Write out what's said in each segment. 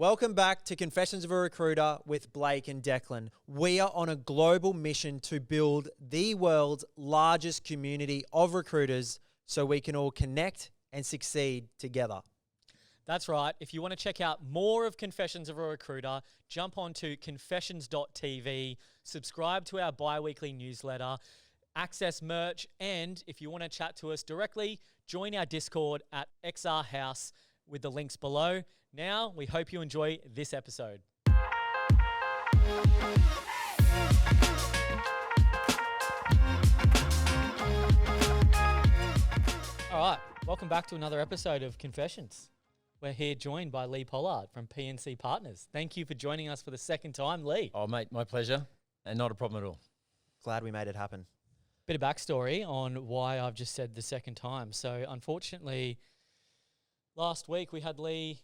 Welcome back to Confessions of a Recruiter with Blake and Declan. We are on a global mission to build the world's largest community of recruiters so we can all connect and succeed together. That's right. If you want to check out more of Confessions of a Recruiter, jump onto confessions.tv, subscribe to our bi-weekly newsletter, access merch, and if you want to chat to us directly, join our Discord at XR House with the links below. Now, we hope you enjoy this episode. All right, welcome back to another episode of Confessions. We're here joined by Lee Pollard from P&C Partners. Thank you for joining us for the second time, Lee. Oh, mate, my pleasure, and not a problem at all. Glad we made it happen. Bit of backstory on why I've just said the second time. So, unfortunately, last week we had Lee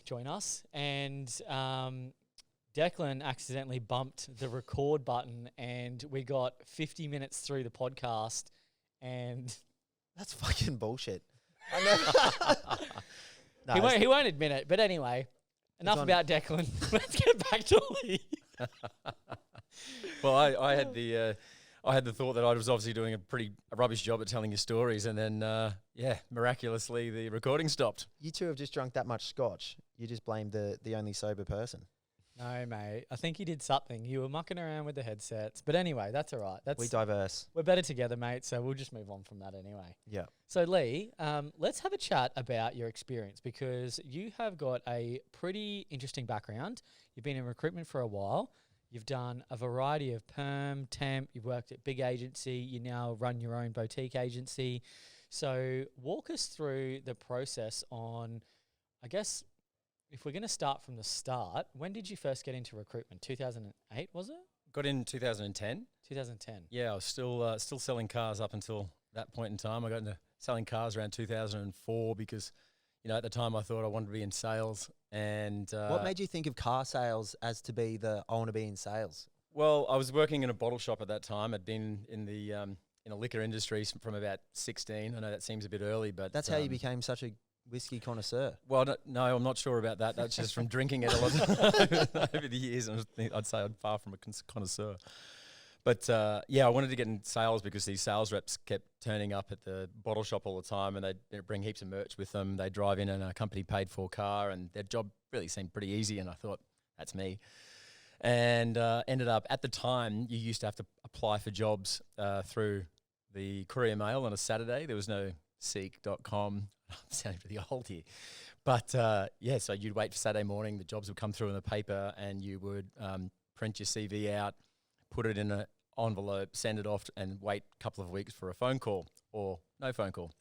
join us, and Declan accidentally bumped the record button, and we got 50 minutes through the podcast, and That's fucking bullshit. No, he won't admit it. But anyway, enough about Declan. Let's get back to Lee. Well, I had the thought that I was obviously doing a rubbish job at telling your stories, and then miraculously the recording stopped. You two have just drunk that much scotch. You just blamed the only sober person. No, mate. I think you did something. You were mucking around with the headsets. But anyway, that's all right. We diverse. We're better together, mate, so we'll just move on from that anyway. Yeah. So, Lee, let's have a chat about your experience because you have got a pretty interesting background. You've been in recruitment for a while. You've done a variety of perm, temp. You've worked at big agency. You now run your own boutique agency. So walk us through the process on, I guess, if we're going to start from the start, when did you first get into recruitment? 2008, was it? Got in 2010. 2010. Yeah, I was still selling cars up until that point in time. I got into selling cars around 2004 because, at the time I thought I wanted to be in sales. And what made you think of car sales as to be I want to be in sales? Well, I was working in a bottle shop at that time. I'd been in the in a liquor industry from about 16. I know that seems a bit early, but That's how you became such a whiskey connoisseur. Well, no, I'm not sure about that. That's just from drinking it a lot over the years. I'd say I'm far from a connoisseur. But I wanted to get in sales because these sales reps kept turning up at the bottle shop all the time, and they'd bring heaps of merch with them. They'd drive in a company paid for car, and their job really seemed pretty easy. And I thought, that's me. And ended up, at the time, you used to have to apply for jobs through the courier mail on a Saturday. There was no seek.com. I'm sounding pretty old here. But so you'd wait for Saturday morning, the jobs would come through in the paper, and you would print your CV out, put it in an envelope, send it off, and wait a couple of weeks for a phone call or no phone call.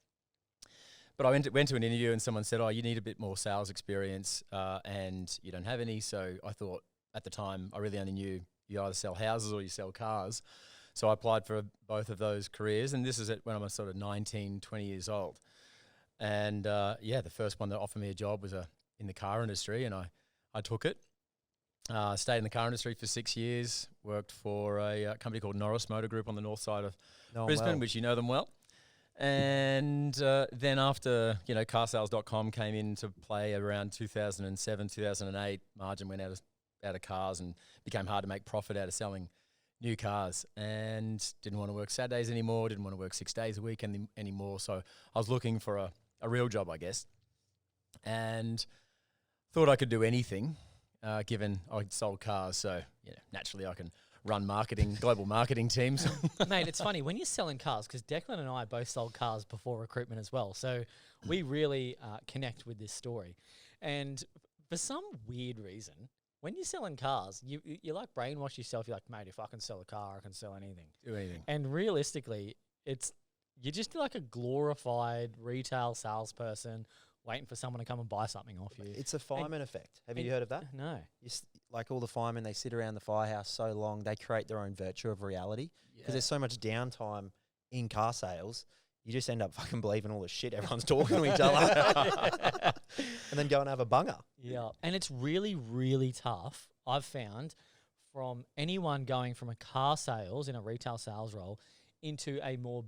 But I went to an interview and someone said, you need a bit more sales experience and you don't have any. So I thought at the time, I really only knew you either sell houses or you sell cars. So I applied for both of those careers. And this is when I was sort of 19, 20 years old. And the first one that offered me a job was in the car industry, and I took it. Stayed in the car industry for 6 years, worked for a company called Norris Motor Group on the north side of Brisbane, which you know them well. And then after, carsales.com came into play around 2007, 2008, margin went out of cars and became hard to make profit out of selling new cars, and didn't want to work Saturdays anymore, didn't want to work 6 days a week anymore. So I was looking for a real job, I guess, and thought I could do anything. Given I'd sold cars, so naturally I can run global marketing teams. Mate, it's funny, when you're selling cars, because Declan and I both sold cars before recruitment as well, so we really connect with this story. And for some weird reason, when you're selling cars, you like brainwash yourself. You're like, mate, if I can sell a car, I can sell anything. Do anything. And realistically, you're just like a glorified retail salesperson waiting for someone to come and buy something off you. It's a fireman effect. Have you heard of that? No. Like all the firemen, they sit around the firehouse so long, they create their own virtue of reality. Because there's so much downtime in car sales, you just end up fucking believing all the shit everyone's talking to each other. And then go and have a bunger. Yeah. And it's really, really tough, I've found, from anyone going from a car sales in a retail sales role into a more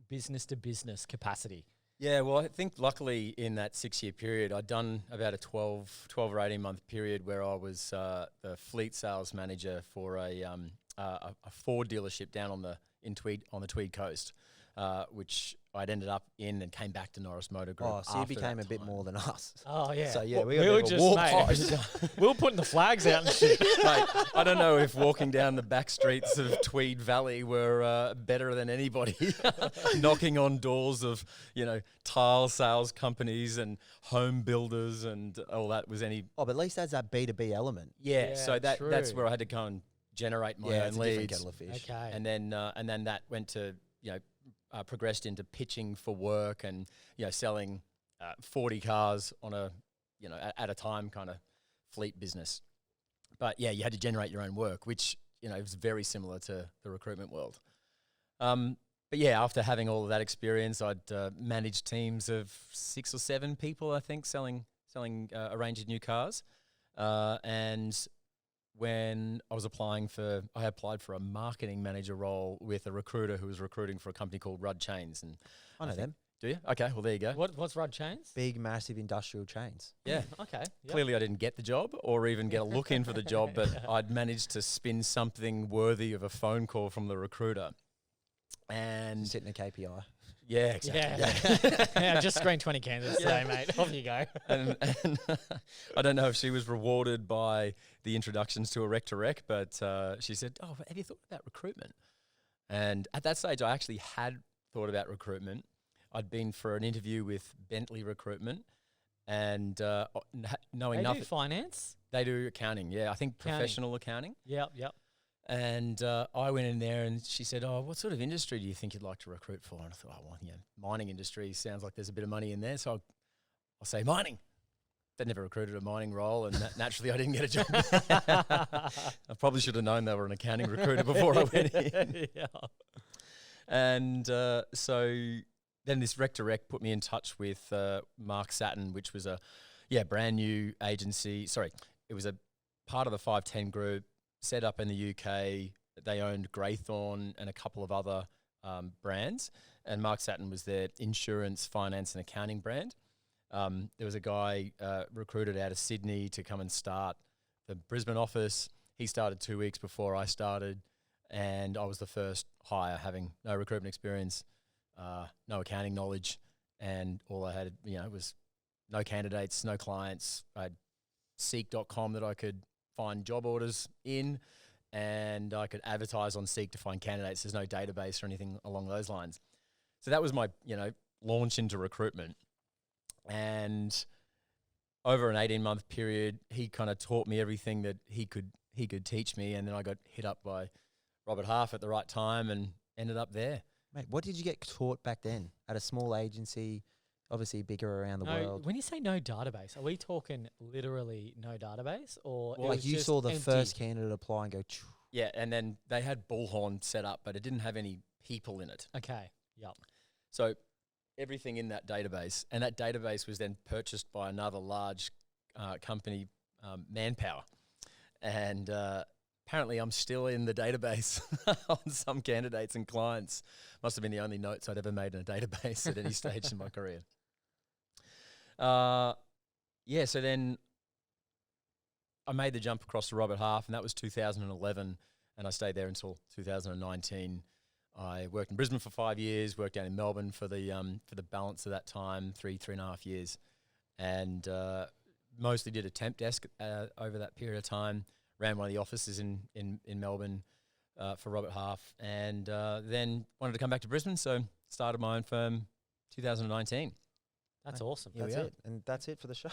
business to business capacity. Yeah, well, I think luckily in that 6-year period, I'd done about a 12 or 18-month period where I was the fleet sales manager for a Ford dealership down on the Tweed Coast, which I'd ended up in and came back to Norris Motor Group. Oh, so you after became that a bit time. more than us. Oh yeah. So yeah, we we got were a bit of a just walk. mate, we were putting the flags out and shit. Mate, I don't know if walking down the back streets of Tweed Valley were better than anybody. Knocking on doors of, tile sales companies and home builders and all that was any. Oh, but at least that's that B2B element. Yeah, so that's true. where I had to go and generate my Yeah, own it's a different leads. kettle of fish. Okay. And then that went to, progressed into pitching for work and, selling 40 cars on at a time kind of fleet business. But yeah, you had to generate your own work, which, was very similar to the recruitment world. But yeah, after having all of that experience, I'd managed teams of 6 or 7 people, I think, selling a range of new cars. And when I was I applied for a marketing manager role with a recruiter who was recruiting for a company called Rudd Chains. And I know them. do you? Okay, well, there you go. What's Rudd Chains? Big, massive industrial chains. Yeah. Okay. Yep. Clearly I didn't get the job or even get a look in for the job, but I'd managed to spin something worthy of a phone call from the recruiter. And Just hitting a KPI. yeah, exactly. Yeah. Yeah, just screen 20 candidates today, mate. Off you go. And I don't know if she was rewarded by the introductions to a rec to rec, but she said, "Oh, have you thought about recruitment?" And at that stage, I actually had thought about recruitment. I'd been for an interview with Bentley Recruitment, and knowing They nothing, do finance. they do accounting. Yeah, I think Accounting. professional accounting. Yep. And I went in there and she said, "Oh, what sort of industry do you think you'd like to recruit for?" And I thought, "Oh, well, mining industry sounds like there's a bit of money in there." So I'll say mining. They never recruited a mining role, and naturally I didn't get a job. I probably should have known they were an accounting recruiter before I went in. Yeah. And so then this rec to rec put me in touch with Mark Satin, which was a brand new agency. Sorry, it was a part of the 510 group, set up in the UK. They owned Greythorn and a couple of other brands, and Mark Satin was their insurance, finance, and accounting brand. There was a guy recruited out of Sydney to come and start the Brisbane office. He started 2 weeks before I started, and I was the first hire, having no recruitment experience, no accounting knowledge, and all I had, was no candidates, no clients. I had Seek.com that I could find job orders in, and I could advertise on Seek to find candidates. There's no database or anything along those lines. So that was my, launch into recruitment. And over an 18-month period, he kind of taught me everything that he could teach me, and then I got hit up by Robert Half at the right time and ended up there. Mate, what did you get taught back then at a small agency, obviously bigger around the No, world? when you say no database, are we talking literally no database, or Well, it Like was you just saw the empty? first candidate apply and go, Yeah, and then they had Bullhorn set up, but it didn't have any people in it. Okay. Yep. So everything in that database, and that database was then purchased by another large company, Manpower. And apparently I'm still in the database on some candidates and clients. Must have been the only notes I'd ever made in a database at any stage in my career. So then I made the jump across to Robert Half, and that was 2011, and I stayed there until 2019. I worked in Brisbane for 5 years, worked down in Melbourne for the balance of that time, 3.5 years, and mostly did a temp desk over that period of time. Ran one of the offices in Melbourne for Robert Half, and then wanted to come back to Brisbane, so started my own firm 2019. That's awesome. that's it. And that's it for the show.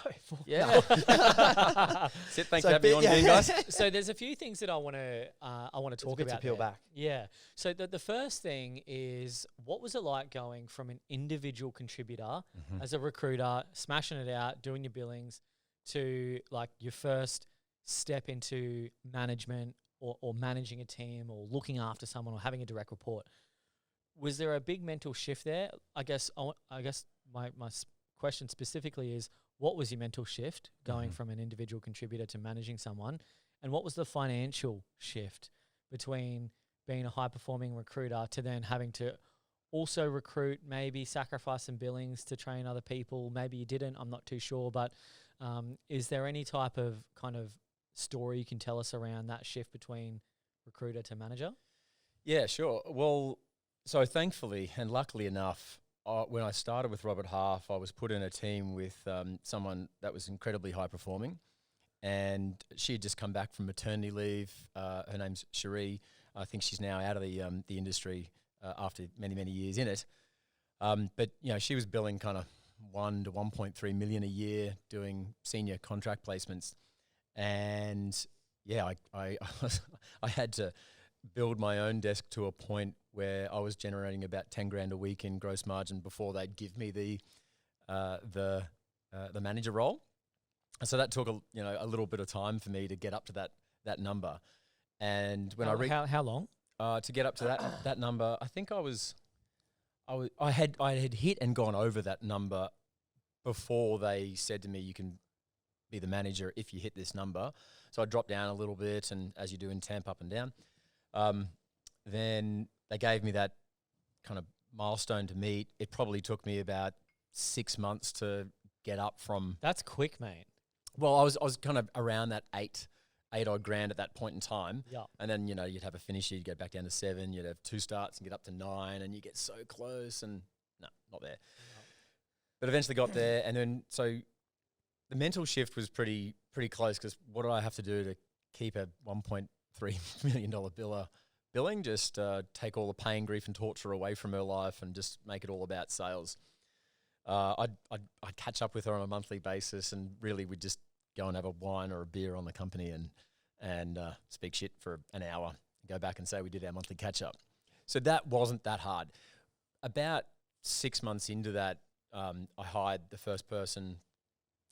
Yeah. That's it. Thanks for having me on again, guys. So there's a few things that I want to talk bit to about. peel there. back. Yeah. So the first thing is, what was it like going from an individual contributor as a recruiter, smashing it out, doing your billings, to like your first step into management or managing a team or looking after someone or having a direct report? Was there a big mental shift there? I guess my question specifically is, what was your mental shift going from an individual contributor to managing someone? And what was the financial shift between being a high-performing recruiter to then having to also recruit, maybe sacrifice some billings to train other people? Maybe you didn't, I'm not too sure. But is there any type of kind of story you can tell us around that shift between recruiter to manager? Yeah, sure. Well, so thankfully and luckily enough, when I started with Robert Half, I was put in a team with someone that was incredibly high performing, and she had just come back from maternity leave. Her name's Cherie. I think she's now out of the industry after many years in it. But you know, she was billing kind of 1 to 1.3 million a year, doing senior contract placements, and yeah, I I had to build my own desk to a point where I was generating about 10 grand a week in gross margin before they'd give me the manager role. So that took a little bit of time for me to get up to that number. And when how long to get up to that number, I think I had hit and gone over that number before they said to me, you can be the manager if you hit this number. So I dropped down a little bit, and as you do in temp, up and down. Then they gave me that kind of milestone to meet. It probably took me about 6 months to get up from. That's quick, mate. Well, I was kind of around that eight odd grand at that point in time. Yeah. And then, you'd have a finish, you'd go back down to 7, you'd have 2 starts and get up to 9, and you get so close, and no, not there. Yeah. But eventually got there, and then so the mental shift was pretty close, because what did I have to do to keep a $1.3 million biller billing? Just take all the pain, grief, and torture away from her life and just make it all about sales. I'd catch up with her on a monthly basis, and really we'd just go and have a wine or a beer on the company and speak shit for an hour, go back and say we did our monthly catch up. So that wasn't that hard. About 6 months into that, I hired the first person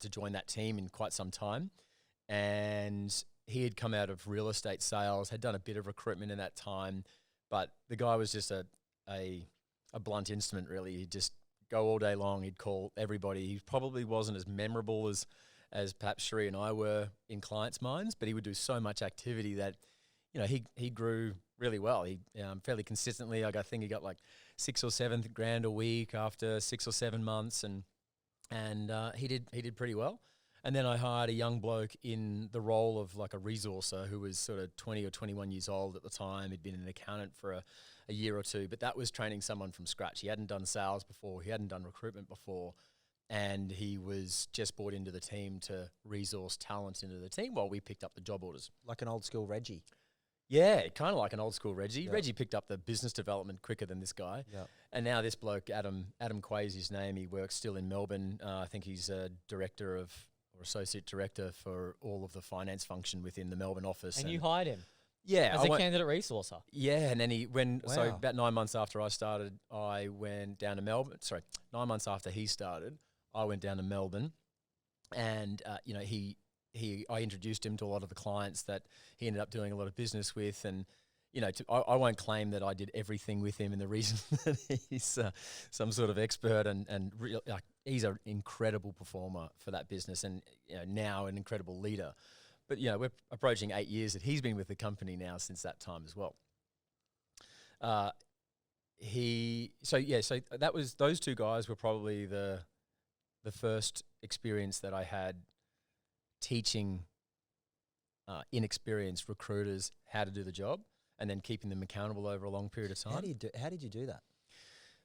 to join that team in quite some time, and he had come out of real estate sales, had done a bit of recruitment in that time, but the guy was just a blunt instrument, really. He'd just go all day long. He'd call everybody. He probably wasn't as memorable as perhaps Cherie and I were in clients' minds, but he would do so much activity that, he grew really well. He fairly consistently, I think he got like 6 or 7 grand a week after 6 or 7 months, and he did pretty well. And then I hired a young bloke in the role of like a resourcer who was sort of 20 or 21 years old at the time. He'd been an accountant for a year or two, but that was training someone from scratch. He hadn't done sales before. He hadn't done recruitment before. And he was just brought into the team to resource talent into the team while we picked up the job orders. Like an old school Reggie. Yeah, kind of like an old school Reggie. Yep. Reggie picked up the business development quicker than this guy. Yep. And now this bloke, Adam Quay's his name. He works still in Melbourne. I think he's a director or associate director for all of the finance function within the Melbourne office. And you hired him? Yeah. As a candidate resourcer? Yeah, and then Wow. so about 9 months after I started, I went down to Melbourne. Sorry, 9 months after he started, I went down to Melbourne, and I introduced him to a lot of the clients that he ended up doing a lot of business with, and I won't claim that I did everything with him, and the reason that he's some sort of expert and he's an incredible performer for that business, and now an incredible leader. But we're approaching 8 years that he's been with the company now since that time as well. So that was, those two guys were probably the first experience that I had teaching inexperienced recruiters how to do the job, and then keeping them accountable over a long period of time. How did you do that?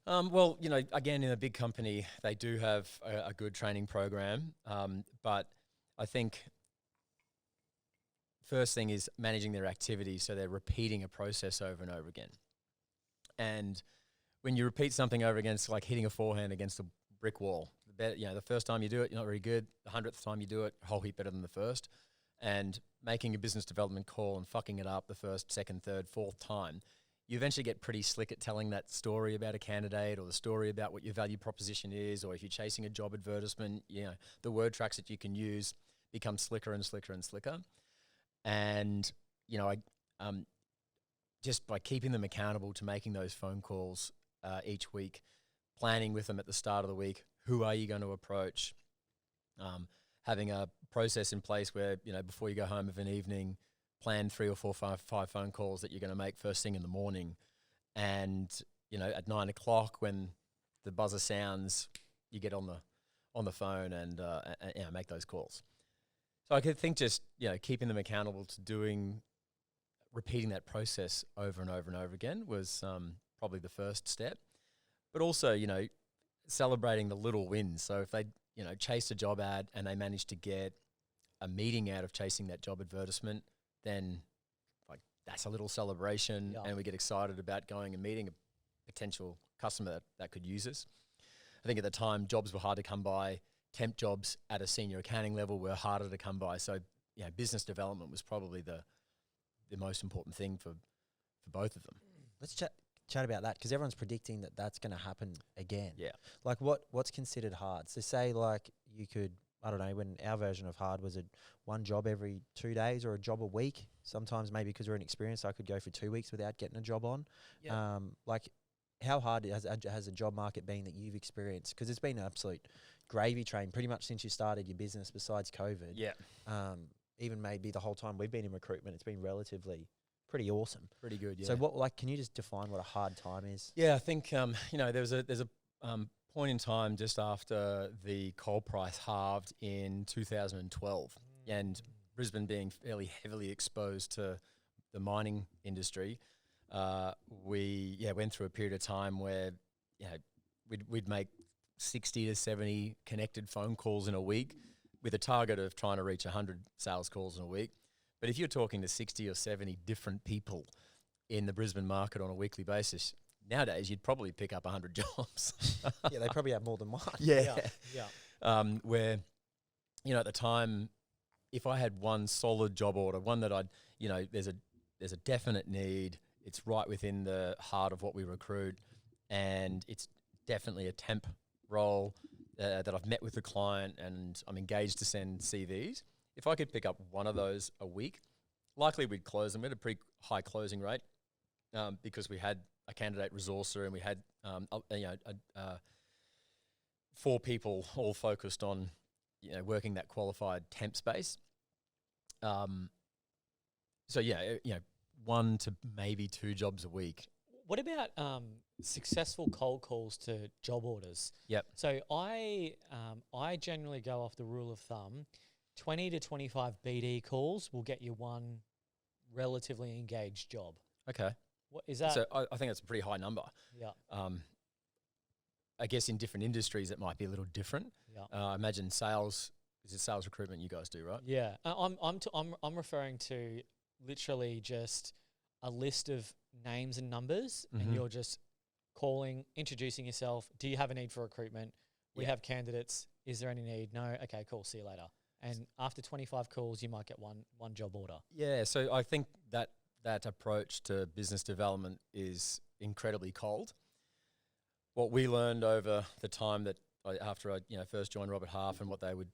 Well, again, in a big company, they do have a good training program, but I think first thing is managing their activity, so they're repeating a process over and over again. And when you repeat something over again, it's like hitting a forehand against a brick wall. The first time you do it, you're not very good. The 100th time you do it, a whole heap better than the first. And making a business development call and fucking it up the first, second, third, fourth time, you eventually get pretty slick at telling that story about a candidate, or the story about what your value proposition is, or if you're chasing a job advertisement, the word tracks that you can use become slicker and slicker and slicker. And, just by keeping them accountable to making those phone calls each week, planning with them at the start of the week, who are you going to approach? Having a process in place where, before you go home of an evening, plan 3 or 4, 5 phone calls that you're going to make first thing in the morning. And, at 9 o'clock when the buzzer sounds, you get on the phone and make those calls. So I could think just keeping them accountable to repeating that process over and over and over again was probably the first step. But also, celebrating the little wins. So if they, chased a job ad and they managed to get a meeting out of chasing that job advertisement, then that's a little celebration, and we get excited about going and meeting a potential customer that could use us. I think at the time, jobs were hard to come by. Temp jobs at a senior accounting level were harder to come by. So, business development was probably the most important thing for both of them. Let's chat about that, because everyone's predicting that that's going to happen again. Yeah. Like what's considered hard? So say like you could, I don't know, when our version of hard was one job every 2 days or a job a week. Sometimes maybe because we're inexperienced, I could go for 2 weeks without getting a job on. Yeah. Like how hard has a job market been that you've experienced? Because it's been an absolute gravy train pretty much since you started your business, besides COVID. Yeah. Even maybe the whole time we've been in recruitment, it's been relatively pretty awesome. Pretty good, yeah. So can you just define what a hard time is? Yeah, I think, there's a point in time just after the coal price halved in 2012, and Brisbane being fairly heavily exposed to the mining industry, we went through a period of time where we'd make 60 to 70 connected phone calls in a week with a target of trying to reach 100 sales calls in a week. But if you're talking to 60 or 70 different people in the Brisbane market on a weekly basis, nowadays you'd probably pick up 100 jobs. Yeah, they probably have more than one. Yeah. Where, at the time, if I had one solid job order, one that there's a definite need, it's right within the heart of what we recruit, and it's definitely a temp role that I've met with the client and I'm engaged to send CVs. If I could pick up one of those a week, likely we'd close them. We had a pretty high closing rate because we had a candidate resourcer and we had 4 people all focused on working that qualified temp space. So 1 to maybe 2 jobs a week. What about successful cold calls to job orders? Yep. So I generally go off the rule of thumb, 20 to 25 BD calls will get you one relatively engaged job. Okay. What is that? So I think that's a pretty high number. Yeah. I guess in different industries it might be a little different. Yeah. I imagine sales is it sales recruitment you guys do, right? Yeah. I'm referring to literally just a list of names and numbers, and you're just calling, introducing yourself. Do you have a need for recruitment? We have candidates. Is there any need? No. Okay, cool. See you later. And after 25 calls, you might get one job order. Yeah. So I think that approach to business development is incredibly cold. What we learned over the time that after I first joined Robert Half and what they would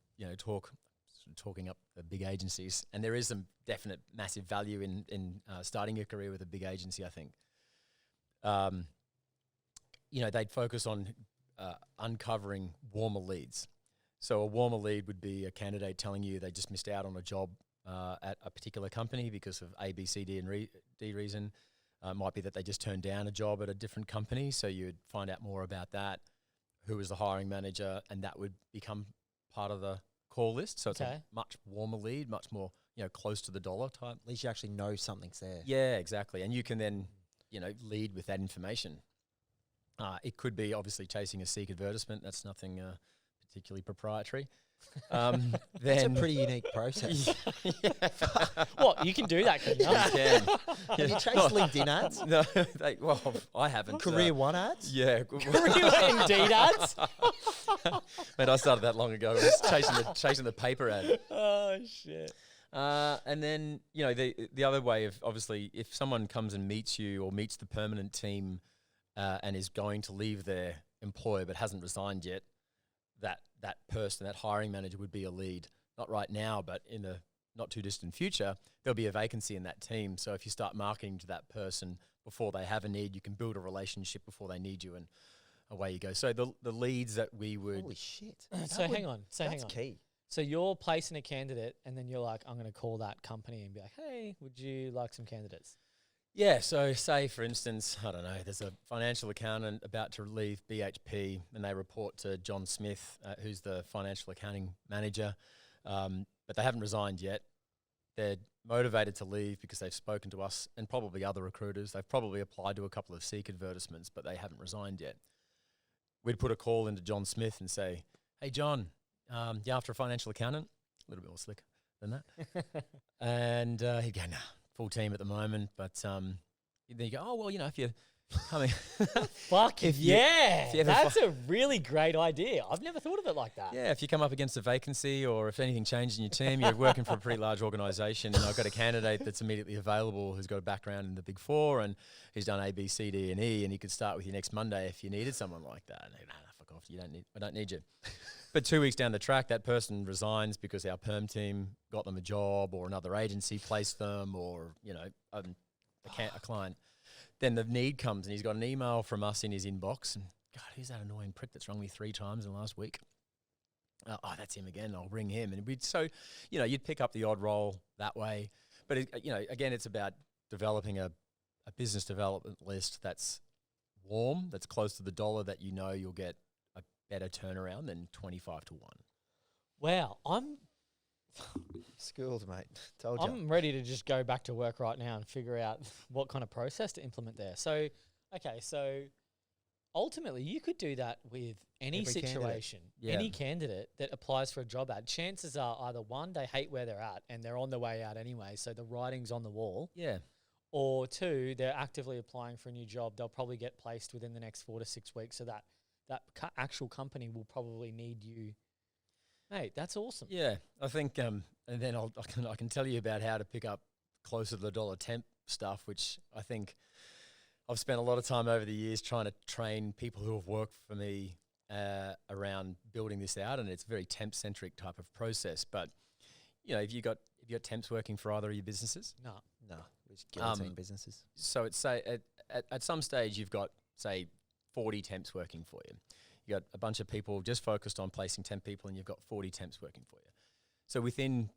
talking up the big agencies, and there is some definite massive value in starting your career with a big agency. I think they'd focus on uncovering warmer leads. So a warmer lead would be a candidate telling you they just missed out on a job at a particular company because of A, B, C, D, and D reason. It might be that they just turned down a job at a different company, so you'd find out more about that, who was the hiring manager, and that would become part of the call list. So it's a much warmer lead, much more close to the dollar type. At least you actually know something's there. Yeah, exactly. And you can then lead with that information. It could be obviously chasing a Seek advertisement. That's nothing particularly proprietary. That's a pretty unique process. What, you can do that, can you? You can. Have you chased LinkedIn ads? No, I haven't. Career One ads? Yeah. Career Indeed ads? Man, I started that long ago. I was chasing the paper ad. Oh, shit. And then, the other way of, obviously, if someone comes and meets you or meets the permanent team and is going to leave their employer but hasn't resigned yet, that person, that hiring manager would be a lead. Not right now, but in the not too distant future, there'll be a vacancy in that team. So if you start marketing to that person before they have a need, you can build a relationship before they need you, and away you go. So the leads that we would... Holy shit. Hang on. That's key. So you're placing a candidate, and then you're like, I'm going to call that company and be like, hey, would you like some candidates? Yeah, so say for instance, I don't know, there's a financial accountant about to leave BHP and they report to John Smith, who's the financial accounting manager, but they haven't resigned yet. They're motivated to leave because they've spoken to us and probably other recruiters. They've probably applied to a couple of Seek advertisements, but they haven't resigned yet. We'd put a call into John Smith and say, hey, John, you after a financial accountant? A little bit more slicker than that. And he'd go, nah, full team at the moment. But then you go, oh, well, if you're coming. Fuck if you ever that's a really great idea. I've never thought of it like that. Yeah, if you come up against a vacancy or if anything changes in your team, you're working for a pretty large organisation and I've got a candidate that's immediately available who's got a background in the Big Four and he's done A, B, C, D and E and he could start with you next Monday if you needed someone like that. And nah, fuck off, I don't need you. But 2 weeks down the track, that person resigns because our perm team got them a job or another agency placed them or, a client. Then the need comes and he's got an email from us in his inbox and, God, who's that annoying prick that's rung me 3 times in the last week? Oh, that's him again. I'll ring him. And you'd pick up the odd role that way. But, again, it's about developing a business development list that's warm, that's close to the dollar that you'll get a better turnaround than 25 to 1. Wow, I'm Schooled, mate. Told you. I'm ready to just go back to work right now and figure out what kind of process to implement there. So, okay, so ultimately you could do that with any Every situation, any candidate that applies for a job ad. Chances are either one, they hate where they're at and they're on their way out anyway, so the writing's on the wall. Yeah. Or 2, they're actively applying for a new job. They'll probably get placed within the next 4 to 6 weeks, so that actual company will probably need you. Mate, that's awesome. Yeah, I think, and then I can tell you about how to pick up closer to the dollar temp stuff, which I think I've spent a lot of time over the years trying to train people who have worked for me around building this out, and it's a very temp-centric type of process. But if you got temps working for either of your businesses? No, we just guillotine businesses. So it's say at some stage you've got say 40 temps working for you. You got a bunch of people just focused on placing temp people and you've got 40 temps working for you. So within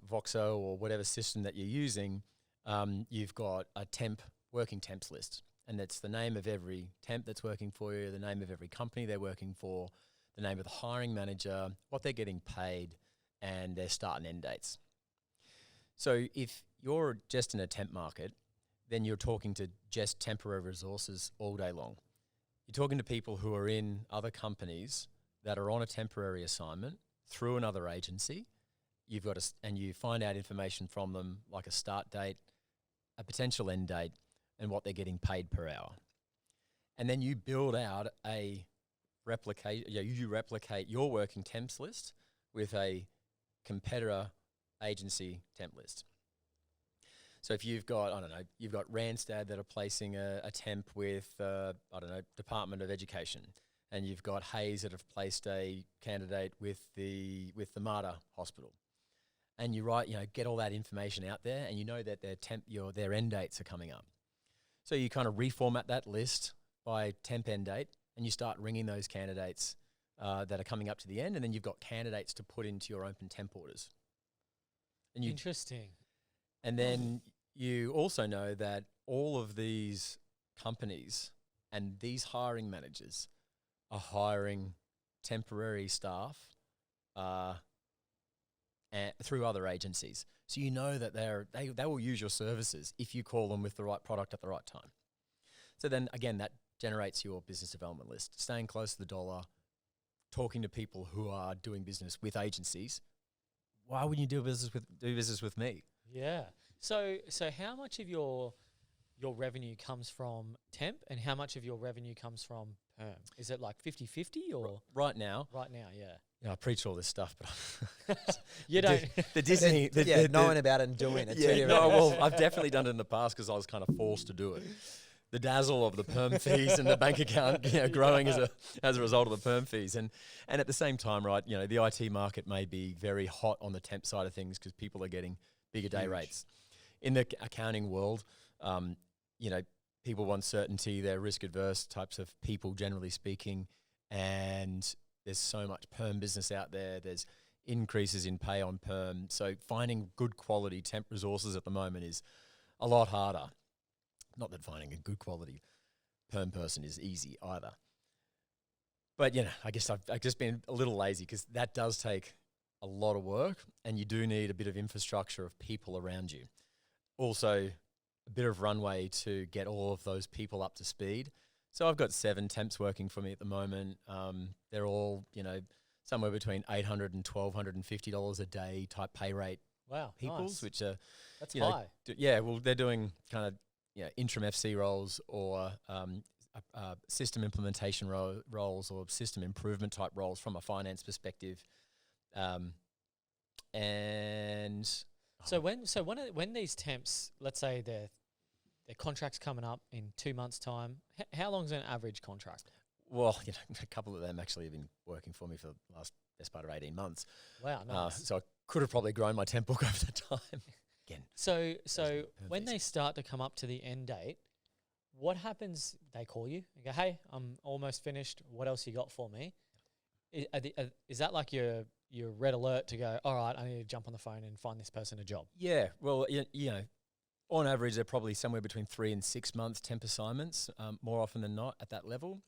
Voxo or whatever system that you're using, you've got a working temps list. And that's the name of every temp that's working for you, the name of every company they're working for, the name of the hiring manager, what they're getting paid, and their start and end dates. So if you're just in a temp market, then you're talking to just temporary resources all day long. You're talking to people who are in other companies that are on a temporary assignment through another agency. And you find out information from them like a start date, a potential end date, and what they're getting paid per hour. And then you build out you replicate your working temps list with a competitor agency temp list. So if you've got, you've got Randstad that are placing a temp with, Department of Education, and you've got Hayes that have placed a candidate with the Midas hospital, and you get all that information out there, and you know that their end dates are coming up. So you kind of reformat that list by temp end date, and you start ringing those candidates that are coming up to the end, and then you've got candidates to put into your open temp orders. And interesting. And then you also know that all of these companies and these hiring managers are hiring temporary staff through other agencies. So you know that they will use your services if you call them with the right product at the right time. So then again, that generates your business development list, staying close to the dollar, talking to people who are doing business with agencies. Why wouldn't you do business with me? Yeah. So how much of your revenue comes from temp and how much of your revenue comes from perm? Is it like 50-50 or? Right now, yeah. Yeah, I preach all this stuff, but You don't. The Disney, knowing about it and doing it. Yeah, no, well, I've definitely done it in the past because I was kind of forced to do it. The dazzle of the perm fees and the bank account, growing as a result of the perm fees, and at the same time, right, the IT market may be very hot on the temp side of things because people are getting bigger day rates. In the accounting world, people want certainty. They're risk adverse types of people, generally speaking, and there's so much perm business out there. There's increases in pay on perm. So finding good quality temp resources at the moment is a lot harder. Not that finding a good quality perm person is easy either. But, you know, I guess I've just been a little lazy because that does take a lot of work, and you do need a bit of infrastructure of people around you. Also, a bit of runway to get all of those people up to speed. So I've got 7 temps working for me at the moment. They're all, you know, somewhere between $800 and $1,250 a day type pay rate Wow, peoples, nice. which are, That's you know, high. yeah, well, they're doing kind of, you know, interim FC roles or system implementation roles or system improvement type roles from a finance perspective. And So when these temps, let's say their contract's coming up in 2 months' time, how long's an average contract? well, you know, a couple of them actually have been working for me for the best part of 18 months. Wow, nice. So I could have probably grown my temp book over the time. Again, So when fees. they start to come up to the end date, what happens? They call you and go, "Hey, I'm almost finished. What else you got for me?" Is that like your red alert to go, "All right, I need to jump on the phone and find this person a job"? Yeah, well, you know, on average, they're probably somewhere between 3 and 6 month temp assignments, more often than not at that level.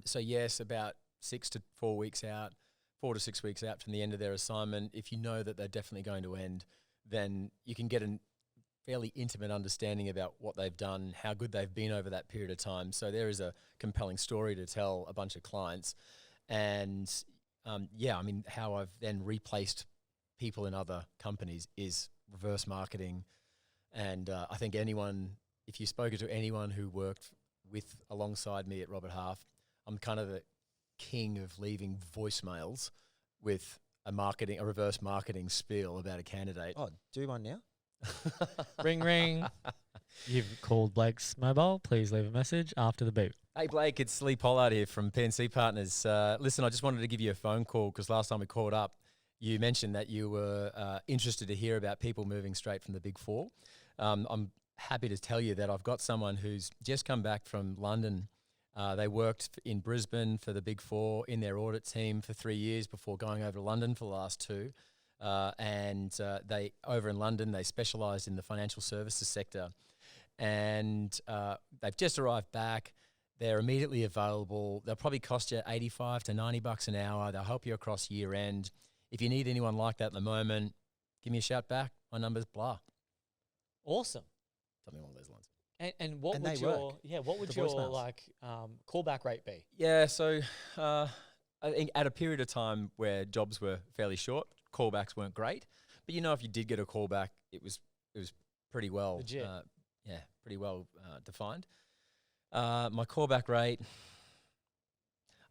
So yes, about 6 to 4 weeks out, 4 to 6 weeks out from the end of their assignment, if you know that they're definitely going to end, then you can get a fairly intimate understanding about what they've done, how good they've been over that period of time. So there is a compelling story to tell a bunch of clients. And yeah, I mean, how I've then replaced people in other companies is reverse marketing. And I think if you spoke to anyone who worked alongside me at Robert Half, I'm kind of the king of leaving voicemails with a reverse marketing spiel about a candidate. Oh, do one now. Ring, ring. You've called Blake's mobile. Please leave a message after the beep. Hey Blake, it's Lee Pollard here from P&C Partners. Listen, I just wanted to give you a phone call because last time we called up, you mentioned that you were interested to hear about people moving straight from the Big Four. I'm happy to tell you that I've got someone who's just come back from London. They worked in Brisbane for the Big Four in their audit team for 3 years before going over to London for the last 2. And they over in London, they specialised in the financial services sector. And they've just arrived back. They're immediately available. They'll probably cost you $85 to $90 an hour. They'll help you across year end. If you need anyone like that at the moment, give me a shout back. My number's blah. Awesome. Something along those lines. And what And would they your work, what would the your voicemails. callback rate be? Yeah, so I think at a period of time where jobs were fairly short, callbacks weren't great. But you know, if you did get a callback, it was pretty well Legit. pretty well defined. My callback rate,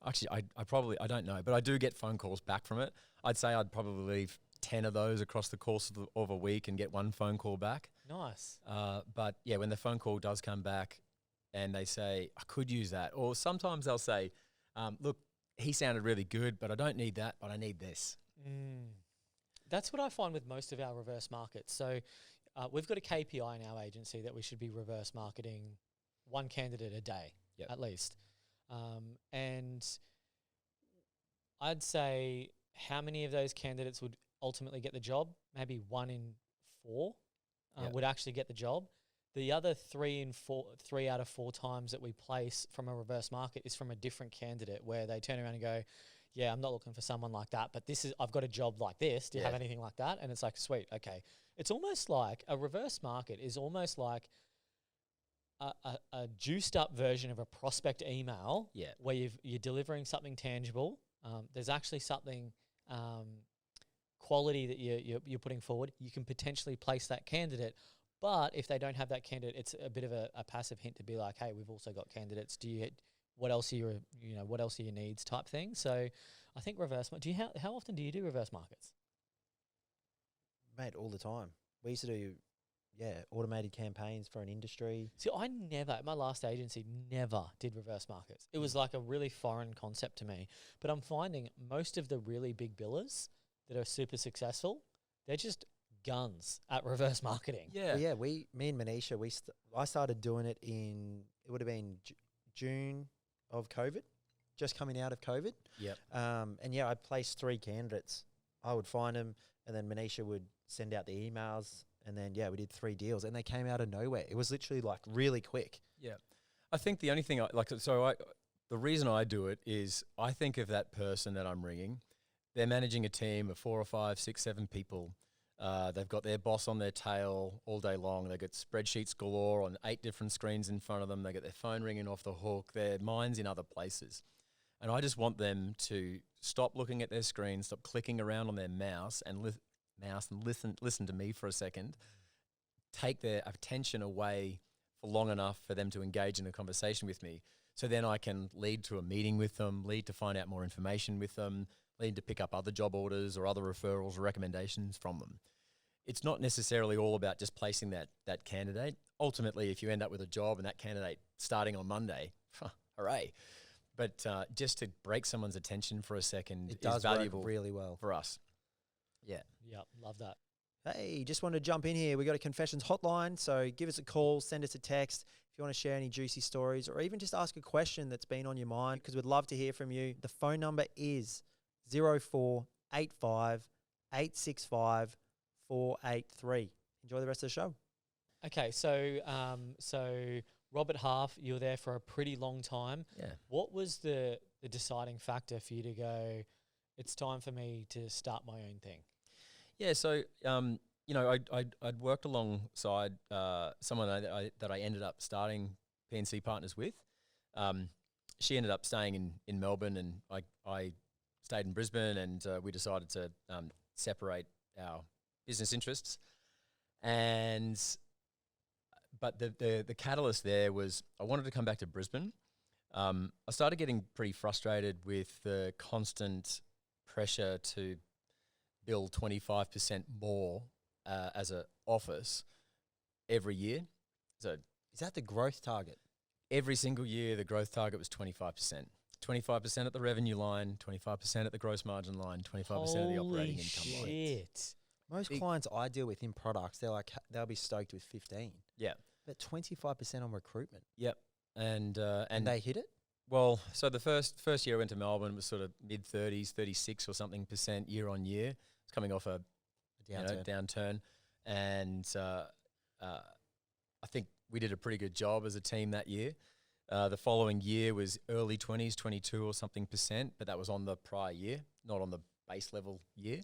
actually, I don't know, but I do get phone calls back from it. I'd say I'd probably leave 10 of those across the course of a week and get 1 phone call back. Nice. But yeah, when the phone call does come back and they say, I could use that. Or sometimes they'll say, look, he sounded really good, but I don't need that, but I need this. That's what I find with most of our reverse markets. So we've got a KPI in our agency that we should be reverse marketing 1 candidate a day, Yep. at least. And I'd say how many of those candidates would ultimately get the job? Maybe 1 in 4 Yep. would actually get the job. The other 3 out of 4 times that we place from a reverse market is from a different candidate where they turn around and go, yeah, I'm not looking for someone like that, but I've got a job like this. Do you have anything like that? And it's like, sweet, okay. It's almost like a reverse market is almost like a juiced up version of a prospect email where you're delivering something tangible. There's actually something quality that you're putting forward. You can potentially place that candidate, but if they don't have that candidate, it's a bit of a passive hint to be like, hey, we've also got candidates. What else are your needs type thing? So I think how often do you do reverse markets? Mate, all the time. We used to do, automated campaigns for an industry. See, my last agency never did reverse markets. It was like a really foreign concept to me. But I'm finding most of the really big billers that are super successful, they're just guns at reverse marketing. Yeah. Well, yeah, me and Manisha, I started doing it it would have been June of COVID, just coming out of COVID. Yep. And yeah, I placed 3 candidates. I would find them, and then Manisha would send out the emails, And then, we did 3 deals and they came out of nowhere. It was literally like really quick. Yeah. I think the only thing the reason I do it is I think of that person that I'm ringing. They're managing a team of 4 or 5, 6, 7 people. They've got their boss on their tail all day long. They've got spreadsheets galore on 8 different screens in front of them. They get their phone ringing off the hook. Their mind's in other places. And I just want them to stop looking at their screen, stop clicking around on their mouse and listen to me for a second. Take their attention away for long enough for them to engage in a conversation with me. So then I can lead to a meeting with them, lead to find out more information with them, lead to pick up other job orders or other referrals or recommendations from them. It's not necessarily all about just placing that candidate. Ultimately, if you end up with a job and that candidate starting on Monday, hooray. But just to break someone's attention for a second is valuable really well for us. Yeah. Yep, love that. Hey, just wanted to jump in here. We got a confessions hotline, so give us a call, send us a text if you want to share any juicy stories or even just ask a question that's been on your mind, because we'd love to hear from you. The phone number is 0485 865 483. Enjoy the rest of the show. Okay, so Robert Half, you were there for a pretty long time. Yeah. What was the deciding factor for you to go, it's time for me to start my own thing? Yeah, so I'd worked alongside someone that I ended up starting P&C Partners with. She ended up staying in Melbourne, and I stayed in Brisbane, and we decided to separate our business interests. But the catalyst there was I wanted to come back to Brisbane. I started getting pretty frustrated with the constant pressure to bill 25% more as an office every year. So Is that the growth target? every single year, the growth target was 25%. 25% at the revenue line, 25% at the gross margin line, 25% of the operating income line. Shit. Most clients I deal with in products, they'll be stoked with 15. Yeah. But 25% on recruitment. Yep. And they hit it? well, so the first year I went to Melbourne was sort of mid-30s, 36 or something % year on year. It's coming off a downturn. And I think we did a pretty good job as a team that year. The following year was early 20s, 22 or something %, but that was on the prior year, not on the base level year.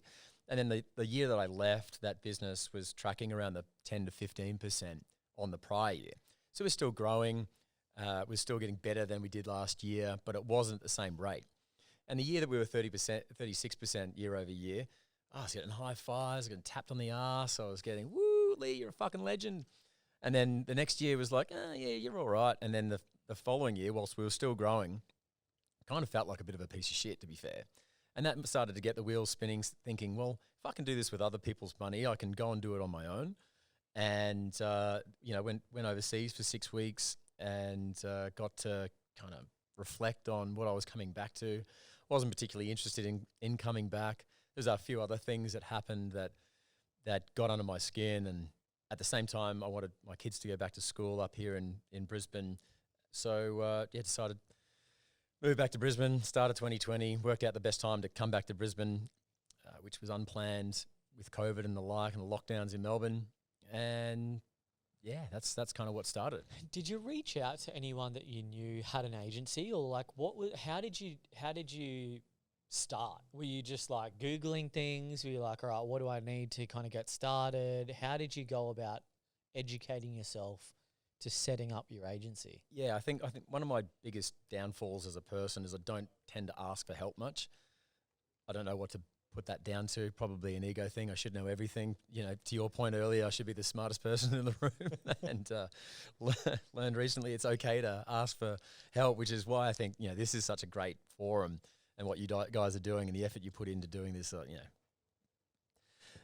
And then the year that I left, that business was tracking around the 10 to 15% on the prior year. So we're still growing. We're still getting better than we did last year, but it wasn't at the same rate. And the year that we were 30%, 36% year over year, I was getting high fives, getting tapped on the ass. I was getting, woo, Lee, you're a fucking legend. And then the next year was like, yeah, you're all right. And then the following year, whilst we were still growing, kind of felt like a bit of a piece of shit, to be fair. And that started to get the wheels spinning, thinking, well, if I can do this with other people's money, I can go and do it on my own. And, went overseas for 6 weeks and got to kind of reflect on what I was coming back to. Wasn't particularly interested in coming back. There's a few other things that happened that got under my skin. And at the same time, I wanted my kids to go back to school up here in Brisbane. So, decided moved back to Brisbane, started 2020, worked out the best time to come back to Brisbane, which was unplanned with COVID and the like and the lockdowns in Melbourne. And yeah, that's kind of what started. Did you reach out to anyone that you knew had an agency, or like how did you start? Were you just like Googling things? Were you like, all right, what do I need to kind of get started? How did you go about educating yourself to setting up your agency? Yeah, I think one of my biggest downfalls as a person is I don't tend to ask for help much. I don't know what to put that down to. Probably an ego thing. I should know everything. To your point earlier, I should be the smartest person in the room. And learned recently it's okay to ask for help, which is why I think this is such a great forum, and what you guys are doing and the effort you put into doing this.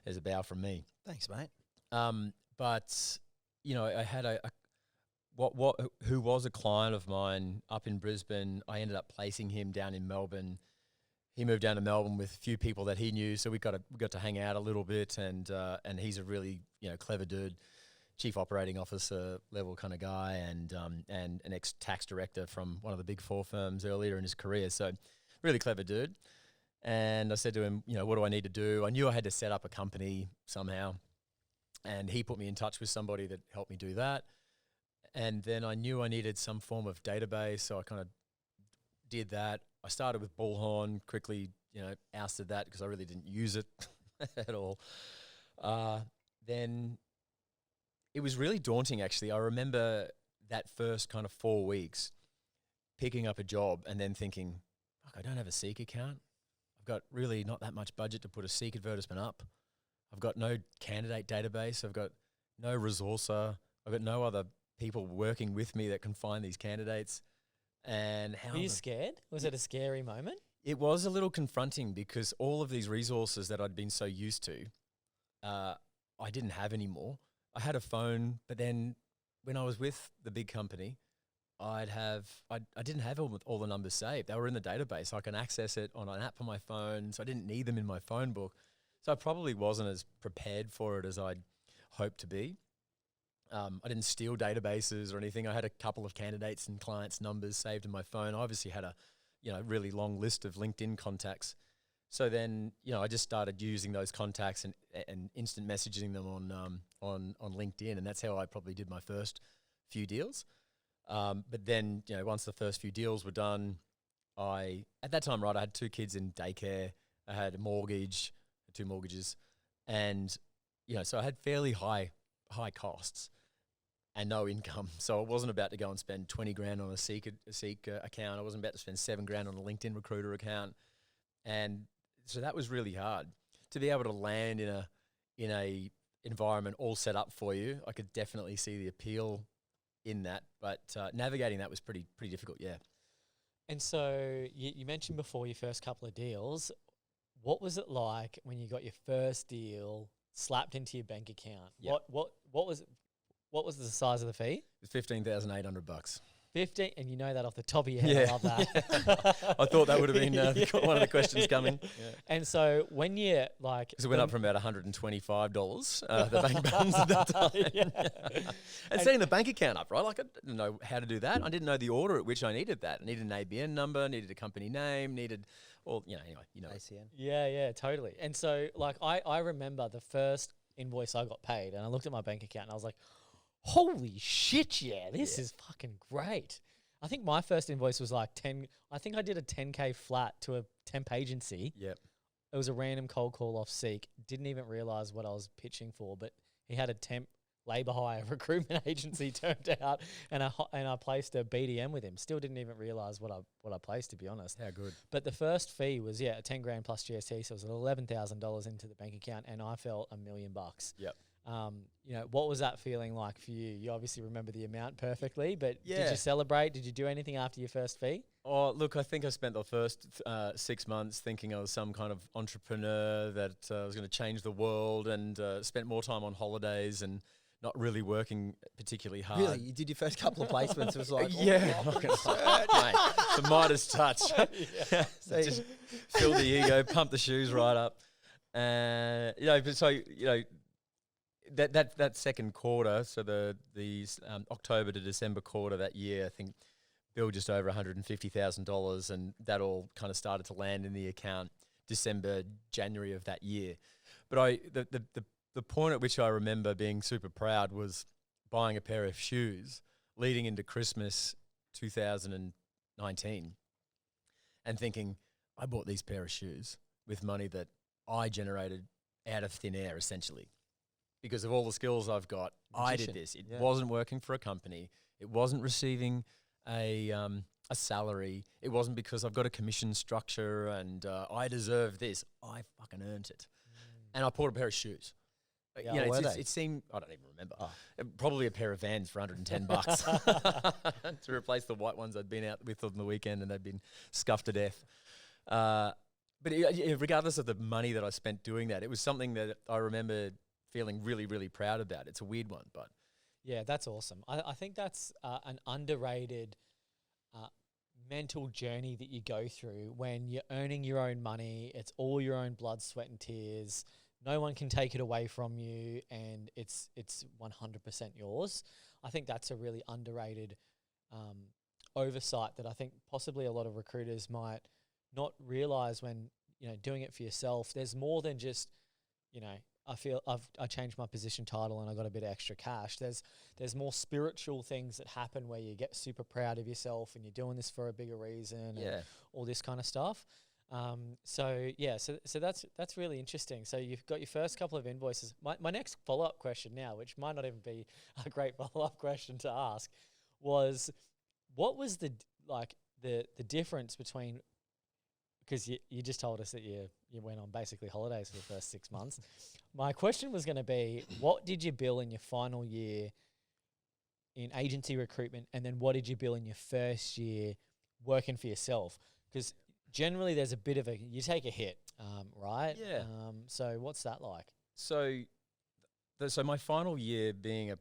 There's a bow from me. Thanks, mate. But I had who was a client of mine up in Brisbane. I ended up placing him down in Melbourne. He moved down to Melbourne with a few people that he knew, so we got to hang out a little bit. And he's a really clever dude, chief operating officer level kind of guy, and an ex-tax director from one of the big 4 firms earlier in his career. So really clever dude. And I said to him, what do I need to do? I knew I had to set up a company somehow. and he put me in touch with somebody that helped me do that. And then I knew I needed some form of database, so I kind of did that. I started with Bullhorn, quickly, ousted that because I really didn't use it at all. Then it was really daunting, actually. I remember that first kind of 4 weeks picking up a job and then thinking, fuck, I don't have a Seek account. I've got really not that much budget to put a Seek advertisement up. I've got no candidate database. I've got no resourcer. I've got no other people working with me that can find these candidates. And how Were you scared? Was it a scary moment? It was a little confronting because all of these resources that I'd been so used to, I didn't have anymore. I had a phone, but then when I was with the big company, I didn't have all the numbers saved. They were in the database. I can access it on an app on my phone, so I didn't need them in my phone book. So I probably wasn't as prepared for it as I'd hoped to be. I didn't steal databases or anything. I had a couple of candidates and clients' numbers saved in my phone. I obviously had a really long list of LinkedIn contacts. So then, I just started using those contacts and instant messaging them on LinkedIn, and that's how I probably did my first few deals. But then, once the first few deals were done, at that time, I had 2 kids in daycare. I had a mortgage, 2 mortgages, and so I had fairly high costs and no income. So I wasn't about to go and spend 20 grand on a Seek account. I wasn't about to spend 7 grand on a LinkedIn recruiter account. And so that was really hard to be able to land in a environment all set up for you. I could definitely see the appeal in that, but navigating that was pretty difficult. Yeah. And so you mentioned before your first couple of deals. What was it like when you got your first deal slapped into your bank account? Yep. What was the size of the fee? It was $15,800. 15, and you know that off the top of your head. I love that. I thought that would have been one of the questions coming. Yeah. And so when you because it went up from about $125, the bank balance at that time. And setting the bank account up, right? Like I didn't know how to do that. I didn't know the order at which I needed that. I needed an ABN number, needed a company name, needed ACN. Yeah, totally. And so I remember the first invoice I got paid, and I looked at my bank account and I was like, holy shit, this is fucking great. I think my first invoice was like 10. I think I did a 10K flat to a temp agency. Yep. It was a random cold call off Seek. Didn't even realize what I was pitching for, but he had a temp labor hire recruitment agency turned out, and I placed a BDM with him. Still didn't even realize what I placed, to be honest. How good. But the first fee was a 10 grand plus GST, so it was $11,000 into the bank account, and I felt $1 million. Yep. What was that feeling like for you? You obviously remember the amount perfectly, but Yeah. did you celebrate? Did you do anything after your first fee? Oh, look, I think I spent the first 6 months thinking I was some kind of entrepreneur that was going to change the world, and spent more time on holidays and not really working particularly hard. Really? You did your first couple of placements. It was like, yeah. Mate, the Midas touch. So just fill the ego, pump the shoes right up. That second quarter, so the October to December quarter that year, I think billed just over $150,000, and that all kind of started to land in the account December, January of that year. But the point at which I remember being super proud was buying a pair of shoes leading into Christmas 2019 and thinking, I bought these pair of shoes with money that I generated out of thin air, essentially. Because of all the skills I've got, I did this. It wasn't working for a company. It wasn't receiving a salary. It wasn't because I've got a commission structure and I deserve this. I fucking earned it. And I bought a pair of shoes. Yeah, It seemed, I don't even remember. Probably a pair of Vans for $110 to replace the white ones I'd been out with on the weekend and they'd been scuffed to death. But regardless of the money that I spent doing that, it was something that I remember feeling really, really proud about. It's a weird one, but. Yeah, that's awesome. I think that's an underrated mental journey that you go through when you're earning your own money. It's all your own blood, sweat and tears. No one can take it away from you, and it's 100% yours. I think that's a really underrated oversight that I think possibly a lot of recruiters might not realize when doing it for yourself. There's more than just I feel I changed my position title and I got a bit of extra cash. There's more spiritual things that happen where you get super proud of yourself and you're doing this for a bigger reason and all this kind of stuff. So that's really interesting. So you've got your first couple of invoices. My next follow-up question now, which might not even be a great follow-up question to ask, was what was the difference between, because you just told us that you went on basically holidays for the first 6 months. My question was going to be, what did you bill in your final year in agency recruitment, and then what did you bill in your first year working for yourself? Because generally there's a bit of you take a hit, right? Yeah. So what's that like? So my final year being a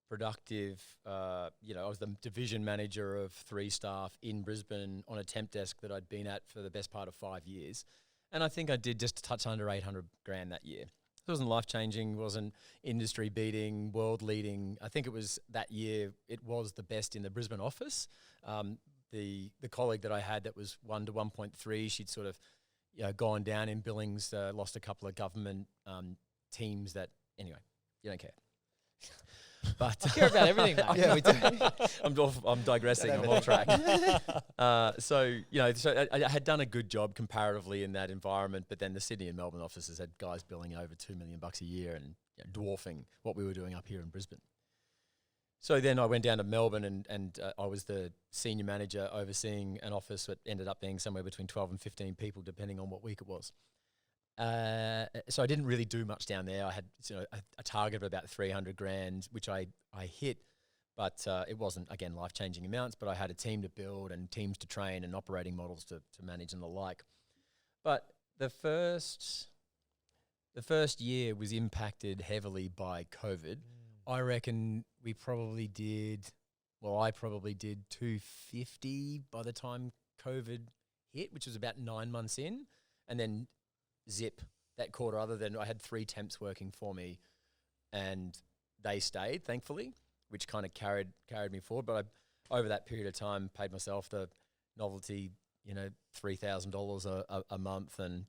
productive, I was the division manager of 3 staff in Brisbane on a temp desk that I'd been at for the best part of 5 years. And I think I did just a touch under 800 grand that year. It wasn't life-changing, wasn't industry-beating, world-leading. I think it was that year, it was the best in the Brisbane office. The colleague that I had that was 1 to 1.3, she'd sort of gone down in billings, lost a couple of government teams that, anyway, you don't care. But I care about everything, mate. Yeah, we do. I'm digressing. I'm off track. So I had done a good job comparatively in that environment, but then the Sydney and Melbourne offices had guys billing over $2 million a year and dwarfing what we were doing up here in Brisbane. So then I went down to Melbourne and I was the senior manager overseeing an office that ended up being somewhere between 12 and 15 people, depending on what week it was. So I didn't really do much down there. I had a target of about 300 grand, which I hit, but it wasn't, again, life-changing amounts, but I had a team to build and teams to train and operating models to manage and the like. But the first year was impacted heavily by COVID. I reckon I probably did 250 by the time COVID hit, which was about 9 months in, and then zip that quarter. Other than I had 3 temps working for me and they stayed, thankfully, which kind of carried me forward. But I, over that period of time, paid myself the novelty, $3,000 a month and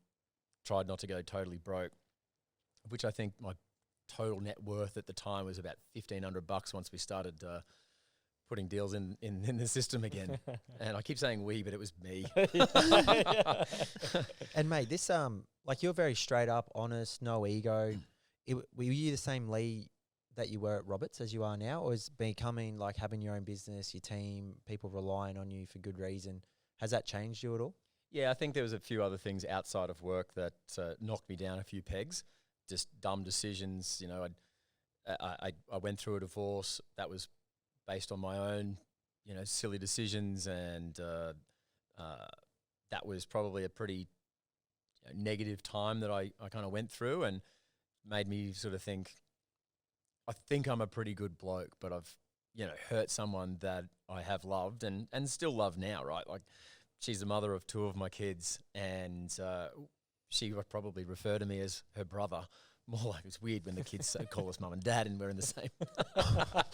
tried not to go totally broke, which I think my total net worth at the time was about $1,500 once we started putting deals in the system again. And I keep saying we, but it was me. And mate, this you're very straight up, honest, no ego. Were you the same Lee that you were at Roberts as you are now, or is becoming like having your own business, your team, people relying on you for good reason? Has that changed you at all? Yeah, I think there was a few other things outside of work that knocked me down a few pegs. Just dumb decisions. I went through a divorce that was based on my own, silly decisions, and that was probably a pretty negative time that I kind of went through and made me sort of think, I think I'm a pretty good bloke, but I've, hurt someone that I have loved and still love now, right? Like, she's the mother of 2 of my kids, and she would probably refer to me as her brother. More like it's weird when the kids call us mum and dad and we're in the same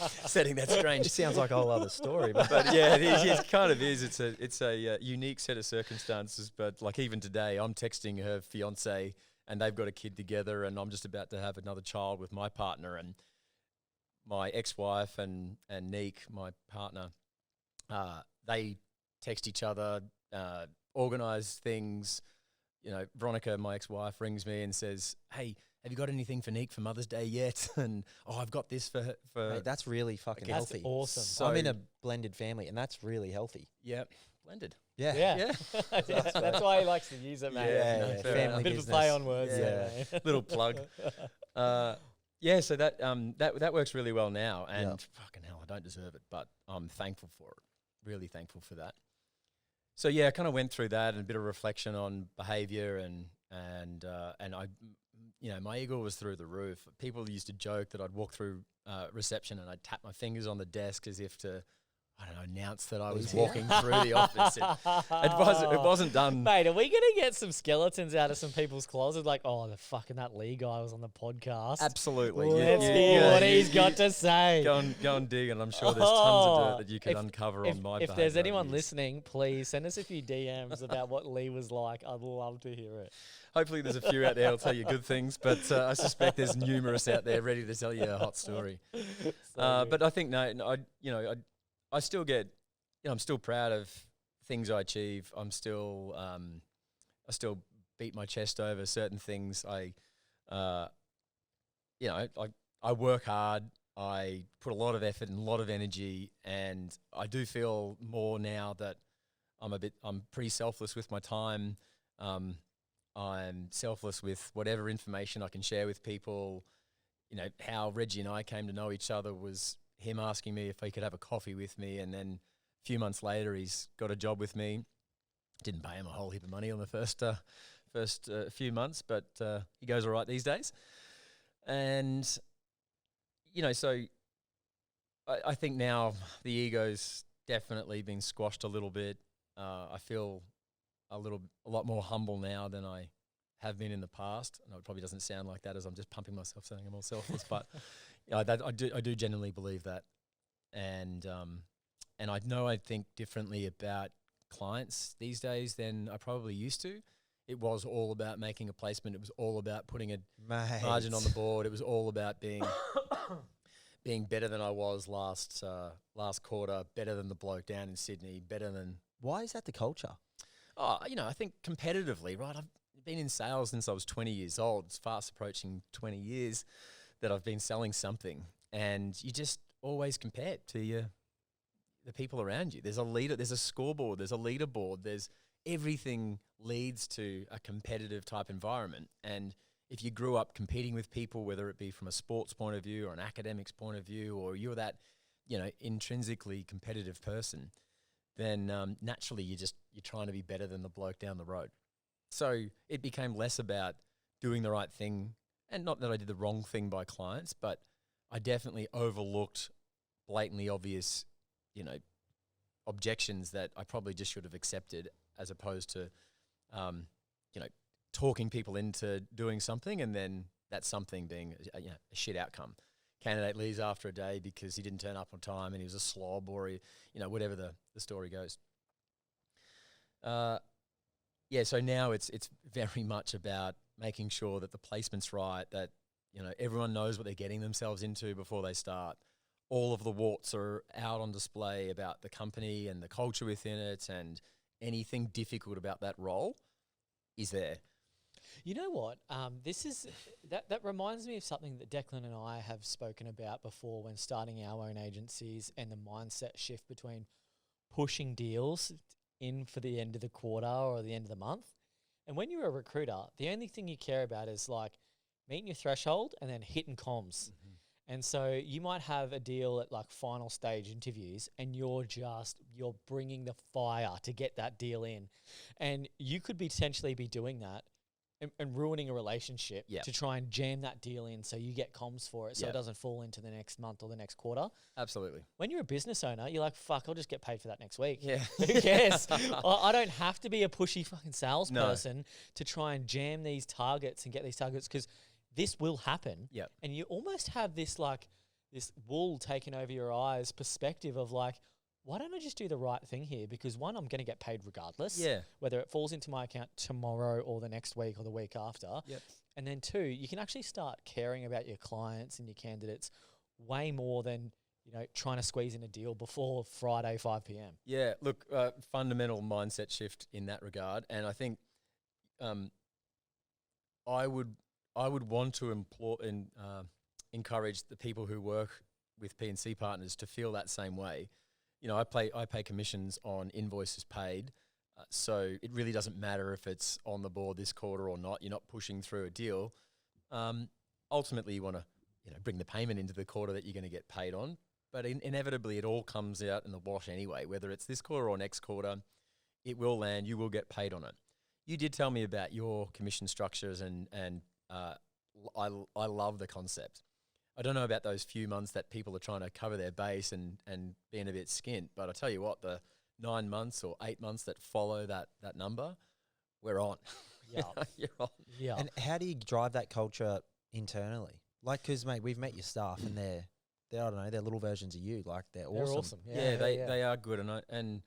setting. That's strange. It sounds like a whole other story. But yeah, it kind of is. It's a unique set of circumstances. But like even today, I'm texting her fiance and they've got a kid together, and I'm just about to have another child with my partner, and my ex-wife and Neek, my partner, they text each other, organise things. Veronica, my ex-wife, rings me and says, "Hey, have you got anything for Neek for Mother's Day yet?" And I've got this for Mate, that's really fucking That's healthy. awesome. So I'm in a blended family, and that's really healthy. Yeah, blended. Yeah. That's why he likes to use it, mate. Yeah, fair family enough. A bit of a business. play on words Yeah. there, mate. Little plug. So that works really well now, and fucking hell, I don't deserve it, but I'm thankful for it. Really thankful for that. So yeah, I kind of went through that and a bit of reflection on behaviour and I, my ego was through the roof. People used to joke that I'd walk through reception and I'd tap my fingers on the desk as if to I don't know, announce that I was Easy. walking through the office. It wasn't done. Mate, are we going to get some skeletons out of some people's closets? Like, oh, the fucking that Lee guy was on the podcast. Absolutely. Let's hear what he's got to say. Go and dig, and I'm sure there's tons of dirt that you could uncover on my If there's behaviour anyone over years. listening, please send us a few DMs about what Lee was like. I'd love to hear it. Hopefully there's a few out there who'll tell you good things, but I suspect there's numerous out there ready to tell you a hot story. But I think, I still get, I'm still proud of things I achieve. I still beat my chest over certain things. I work hard. I put a lot of effort and a lot of energy, and I do feel more now that I'm pretty selfless with my time. I'm selfless with whatever information I can share with people. You know, how Reggie and I came to know each other was him asking me if he could have a coffee with me, and then a few months later he's got a job with me. Didn't pay him a whole heap of money on the first few months, but he goes all right these days. And, so I think now the ego's definitely been squashed a little bit. I feel a lot more humble now than I have been in the past. I know it probably doesn't sound like that as I'm just pumping myself saying I'm all selfless, but I do genuinely believe that. And I think differently about clients these days than I probably used to. It was all about making a placement. It was all about putting a margin on the board. It was all about being better than I was last quarter, better than the bloke down in Sydney, better than... Why is that the culture? Oh, I think competitively, right? I've been in sales since I was 20 years old. It's fast approaching 20 years that I've been selling something. And you just always compare to the people around you. There's a leader, there's a scoreboard, there's a leaderboard, everything leads to a competitive type environment. And if you grew up competing with people, whether it be from a sports point of view or an academics point of view, or you're that, intrinsically competitive person, then naturally you're trying to be better than the bloke down the road. So it became less about doing the right thing, and not that I did the wrong thing by clients, but I definitely overlooked blatantly obvious, objections that I probably just should have accepted, as opposed to, talking people into doing something and then that something being a shit outcome. Candidate leaves after a day because he didn't turn up on time and he was a slob, or whatever the story goes. So now it's very much about making sure that the placement's right, that everyone knows what they're getting themselves into before they start. All of the warts are out on display about the company and the culture within it, and anything difficult about that role is there. You know what? That reminds me of something that Declan and I have spoken about before when starting our own agencies, and the mindset shift between pushing deals in for the end of the quarter or the end of the month. And when you're a recruiter, the only thing you care about is like meeting your threshold and then hitting comms. Mm-hmm. And so you might have a deal at like final stage interviews, and you're bringing the fire to get that deal in. And you could potentially be doing that and ruining a relationship to try and jam that deal in so you get comms for it so it doesn't fall into the next month or the next quarter. Absolutely. When you're a business owner, you're like, fuck, I'll just get paid for that next week. Yeah. Who cares? I don't have to be a pushy fucking salesperson to try and jam these targets and get these targets, because this will happen. Yep. And you almost have this this wool taken over your eyes perspective of like, why don't I just do the right thing here? Because one, I'm going to get paid regardless, whether it falls into my account tomorrow or the next week or the week after. Yep. And then two, you can actually start caring about your clients and your candidates way more than, trying to squeeze in a deal before Friday, 5 p.m. Yeah, look, fundamental mindset shift in that regard. And I think I would want to encourage the people who work with P&C Partners to feel that same way. I pay commissions on invoices paid, so it really doesn't matter if it's on the board this quarter or not. You're not pushing through a deal. Ultimately, you want to bring the payment into the quarter that you're going to get paid on, but inevitably it all comes out in the wash anyway. Whether it's this quarter or next quarter, it will land. You will get paid on it. You did tell me about your commission structures, and I love the concept. I don't know about those few months that people are trying to cover their base and being a bit skint, but I tell you what, the 9 months or 8 months that follow that number, we're on. Yeah. You're on. Yeah. And how do you drive that culture internally? Like, because, mate, we've met your staff and they're I don't know, they're little versions of you. Like, they're awesome. Yeah, they are good. And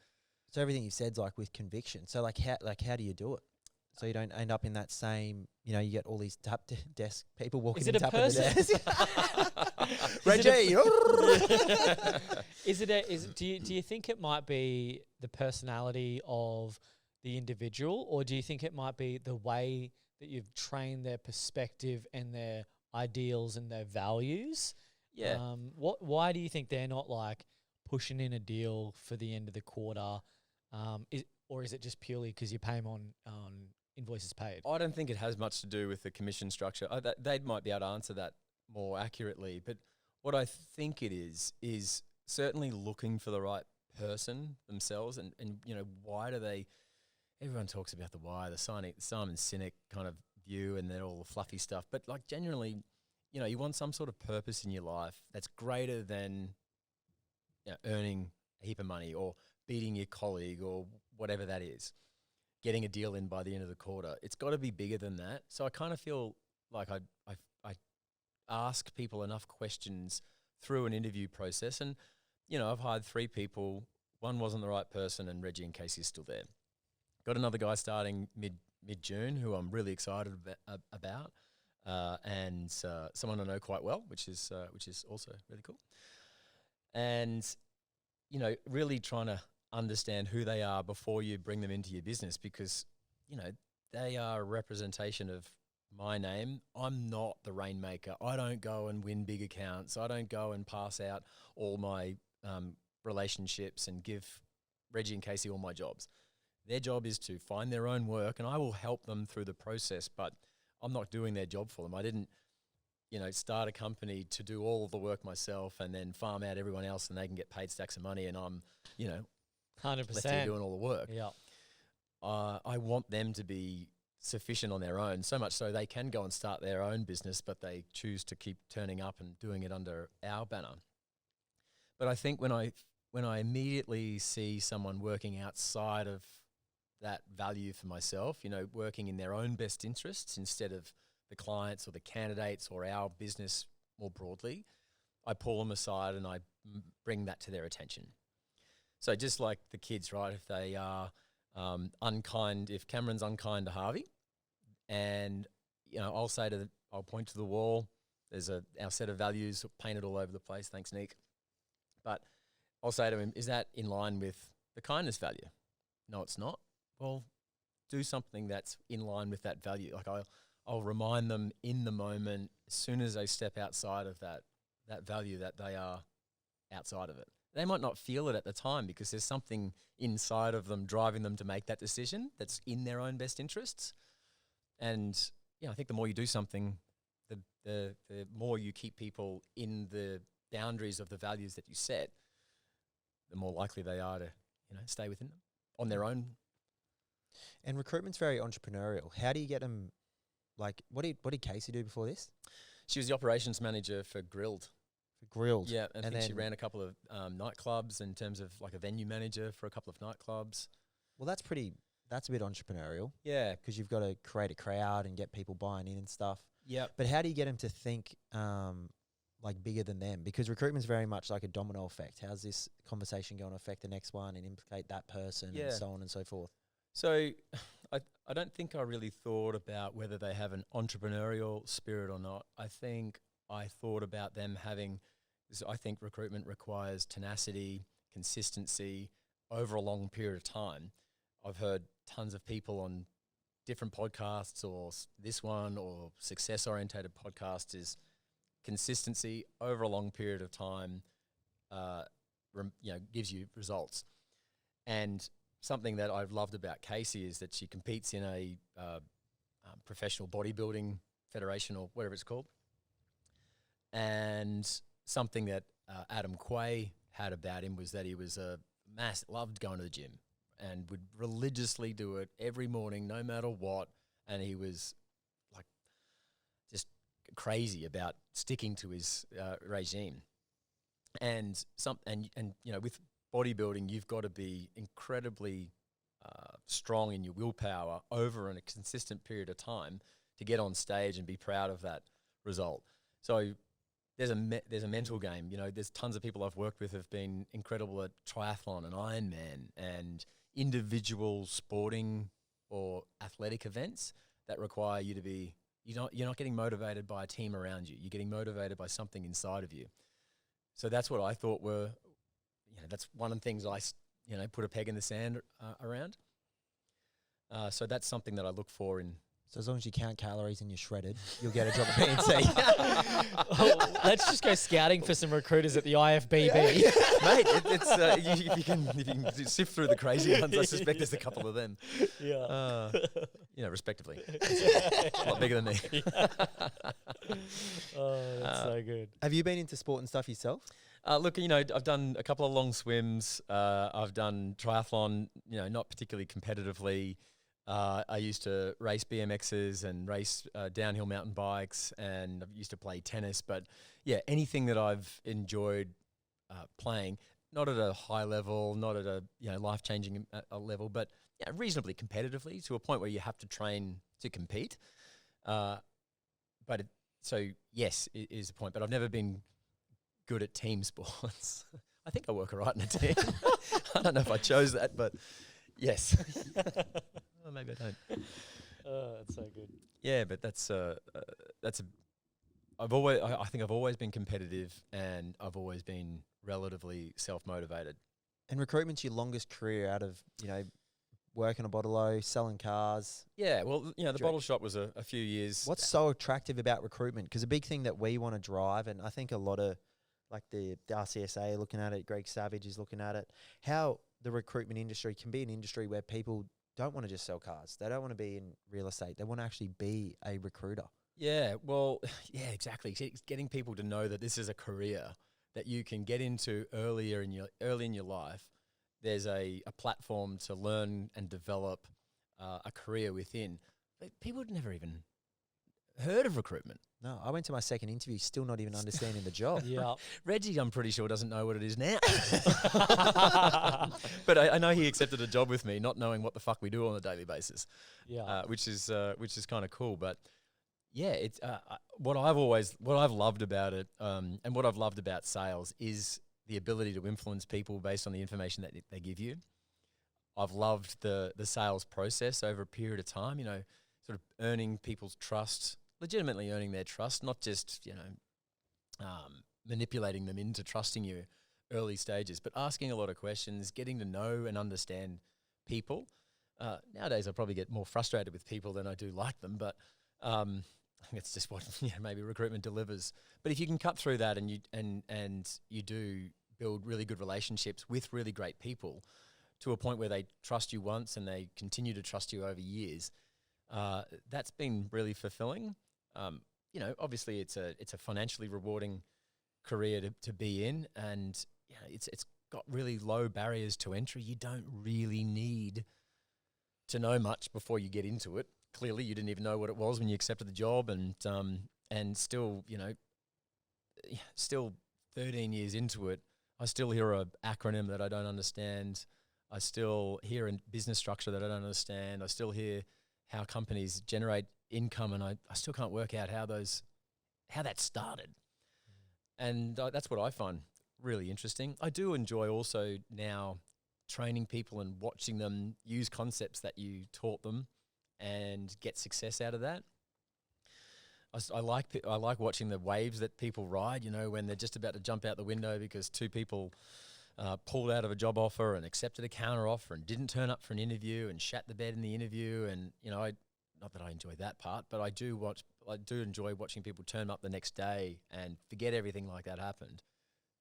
So everything you've said's like with conviction. So like how do you do it? So you don't end up in that same, you get all these desk people walking Is in it a tapping person? the desk. Reggie, Do you think it might be the personality of the individual, or do you think it might be the way that you've trained their perspective and their ideals and their values? yeah. Why do you think they're not like pushing in a deal for the end of the quarter? Or is it just purely because you pay them on invoices paid? I don't think it has much to do with the commission structure. They might be able to answer that more accurately. But what I think it is certainly looking for the right person themselves. And why do they – everyone talks about the why, the Simon Sinek kind of view and then all the fluffy stuff. But like generally, you want some sort of purpose in your life that's greater than earning a heap of money or beating your colleague or whatever that is, getting a deal in by the end of the quarter. It's got to be bigger than that. So I kind of feel like I ask people enough questions through an interview process. And, I've hired 3 people. One wasn't the right person, and Reggie and Casey is still there. Got another guy starting mid-June who I'm really excited about. And someone I know quite well, which is also really cool. And, really trying to understand who they are before you bring them into your business, because, they are a representation of my name. I'm not the rainmaker. I don't go and win big accounts. I don't go and pass out all my relationships and give Reggie and Casey all my jobs. Their job is to find their own work, and I will help them through the process, but I'm not doing their job for them. I didn't, start a company to do all of the work myself and then farm out everyone else and they can get paid stacks of money and I'm, 100%. left here doing all the work. Yeah. I want them to be sufficient on their own, so much so they can go and start their own business, but they choose to keep turning up and doing it under our banner. But I think when I immediately see someone working outside of that value for myself, working in their own best interests instead of the clients or the candidates or our business more broadly, I pull them aside and I bring that to their attention. So just like the kids, right? If they are unkind, if Cameron's unkind to Harvey, and I'll point to the wall. There's our set of values painted all over the place. Thanks, Nick. But I'll say to him, is that in line with the kindness value? No, it's not. Well, do something that's in line with that value. Like I'll remind them in the moment, as soon as they step outside of that value, that they are outside of it. They might not feel it at the time because there's something inside of them driving them to make that decision that's in their own best interests. And I think the more you do something, the more you keep people in the boundaries of the values that you set, the more likely they are to stay within them on their own. And recruitment's very entrepreneurial. How do you get them? Like, what did Casey do before this? She was the operations manager for Grilled. Grilled. Yeah, and I think she ran a couple of nightclubs in terms of like a venue manager for a couple of nightclubs. Well, that's a bit entrepreneurial. Yeah. Because you've got to create a crowd and get people buying in and stuff. Yeah. But how do you get them to think like bigger than them? Because recruitment's very much like a domino effect. How's this conversation going to affect the next one and implicate that person and so on and so forth? So I don't think I really thought about whether they have an entrepreneurial spirit or not. I think I thought about them having, I think recruitment requires tenacity, consistency over a long period of time. I've heard tons of people on different podcasts or this one or success-orientated podcast is consistency over a long period of time, gives you results. And something that I've loved about Casey is that she competes in a professional bodybuilding federation or whatever it's called. And something that Adam Quay had about him was that he was loved going to the gym and would religiously do it every morning, no matter what. And he was like just crazy about sticking to his regime. And with bodybuilding, you've got to be incredibly strong in your willpower over a consistent period of time to get on stage and be proud of that result. So there's a mental game. There's tons of people I've worked with have been incredible at triathlon and Ironman and individual sporting or athletic events that require you to be, you're not getting motivated by a team around you. You're getting motivated by something inside of you. So that's what I thought that's one of the things I, put a peg in the sand around. So that's something that I look for in. So as long as you count calories and you're shredded, you'll get a job at P&C. Let's just go scouting for some recruiters at the IFBB. Mate, if you can sift through the crazy ones, I suspect there's a couple of them. Yeah. Respectively. A lot bigger than me. Oh, that's so good. Have you been into sport and stuff yourself? Look, I've done a couple of long swims. I've done triathlon, not particularly competitively. I used to race BMXs and race downhill mountain bikes, and I used to play tennis. But yeah, anything that I've enjoyed playing, not at a high level, not at a life-changing level, but reasonably competitively to a point where you have to train to compete. So yes, it is the point. But I've never been good at team sports. I think I work all right in a team. I don't know if I chose that, but yes. Well, maybe I don't. Oh, that's so good. Yeah, but I think I've always been competitive, and I've always been relatively self-motivated. And recruitment's your longest career out of, working a bottle-o, selling cars. Yeah, well, the bottle shop was a few years. What's so attractive about recruitment? Because a big thing that we want to drive, and I think a lot of, like the RCSA are looking at it, Greg Savage is looking at it, how the recruitment industry can be an industry where people don't want to just sell cars. They don't want to be in real estate. They want to actually be a recruiter. Yeah, well, yeah, exactly. It's getting people to know that this is a career that you can get into early in your life. There's a platform to learn and develop a career within. But people had never even heard of recruitment. No, I went to my second interview still not even understanding the job. Yeah. Reggie, I'm pretty sure, doesn't know what it is now. But I know he accepted a job with me, not knowing what the fuck we do on a daily basis. Yeah. Which is kind of cool. But yeah, it's what I've loved about it, and what I've loved about sales is the ability to influence people based on the information that they give you. I've loved the sales process over a period of time, sort of earning people's trust, legitimately earning their trust, not just, manipulating them into trusting you early stages, but asking a lot of questions, getting to know and understand people. Nowadays, I probably get more frustrated with people than I do like them, but I think it's just what maybe recruitment delivers. But if you can cut through that and you do build really good relationships with really great people to a point where they trust you once and they continue to trust you over years, that's been really fulfilling. Obviously it's a financially rewarding career to be in, and it's got really low barriers to entry. You don't really need to know much before you get into it. Clearly, you didn't even know what it was when you accepted the job, and still, still 13 years into it, I still hear an acronym that I don't understand. I still hear a business structure that I don't understand. I still hear how companies generate income, and I still can't work out how that started. And that's what I find really interesting. I do enjoy also now training people and watching them use concepts that you taught them and get success out of that. I like watching the waves that people ride, when they're just about to jump out the window because two people pulled out of a job offer and accepted a counter offer and didn't turn up for an interview and shat the bed in the interview. And, not that I enjoy that part, but I do enjoy watching people turn up the next day and forget everything like that happened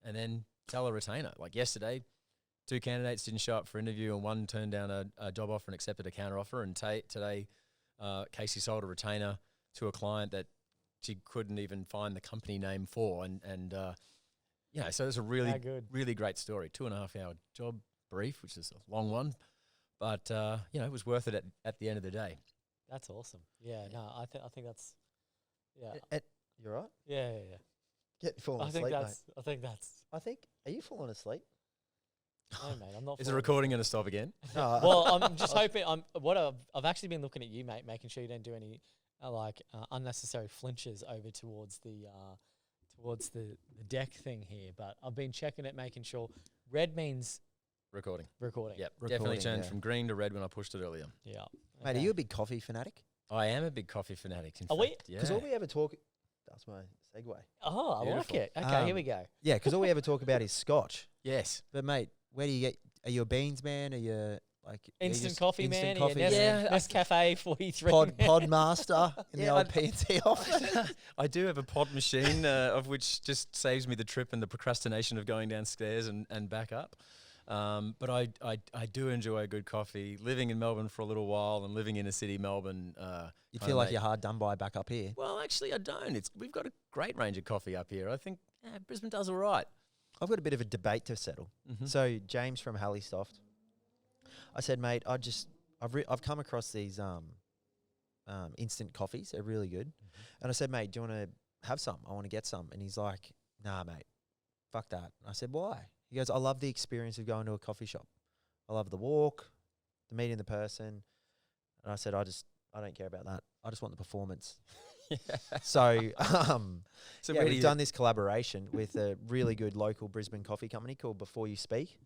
and then tell a retainer. Like yesterday, 2 candidates didn't show up for interview and one turned down a job offer and accepted a counter offer. And today, Casey sold a retainer to a client that she couldn't even find the company name for. So it's a really great story. 2.5 hour job brief, which is a long one, but it was worth it at the end of the day. That's awesome. Yeah, no, I think that's, yeah. You're right. Yeah. Get falling I think asleep, mate. that's. Are you falling asleep? No, mate, I'm not. Is the falling recording asleep. going to stop again? No. Well, I'm just hoping. I've actually been looking at you, mate, making sure you don't do any unnecessary flinches over towards the deck thing here. But I've been checking it, making sure red means Recording. recording. Yep. Recording, Definitely turned yeah. from green to red when I pushed it earlier. Yeah. Mate, are Okay. you a big coffee fanatic? I am a big coffee fanatic. In Are we? fact. Because Yeah. all we ever talk. That's my segue. Oh, I like Beautiful. it. Okay, here Um, we go. Yeah, because all we ever talk about is Scotch. Yes. But mate, where do you get? Are you a beans man? Are you like are you Instant just coffee instant man. coffee Yeah, man? Nescafe 43. Podmaster in the Yeah, old P&C office. I do have a pod machine of which just saves me the trip and the procrastination of going downstairs and back up. But I do enjoy a good coffee. Living in Melbourne for a little while and living in a city, Melbourne. You kinda feel like made- you're hard done by back up here. Well, actually, I don't. We've got a great range of coffee up here. I think Brisbane does all right. I've got a bit of a debate to settle. Mm-hmm. So James from Hallistoft, I said, mate, I've come across these instant coffees. They're really good. And I said, mate, do you want to have some? I want to get some. And he's like, nah, mate, fuck that. And I said, why? He goes, I love the experience of going to a coffee shop. I love the walk, the meeting the person. And I said, I don't care about that. I just want the performance. So, So yeah, where do we've you- done this collaboration with a really good local Brisbane coffee company called Before You Speak.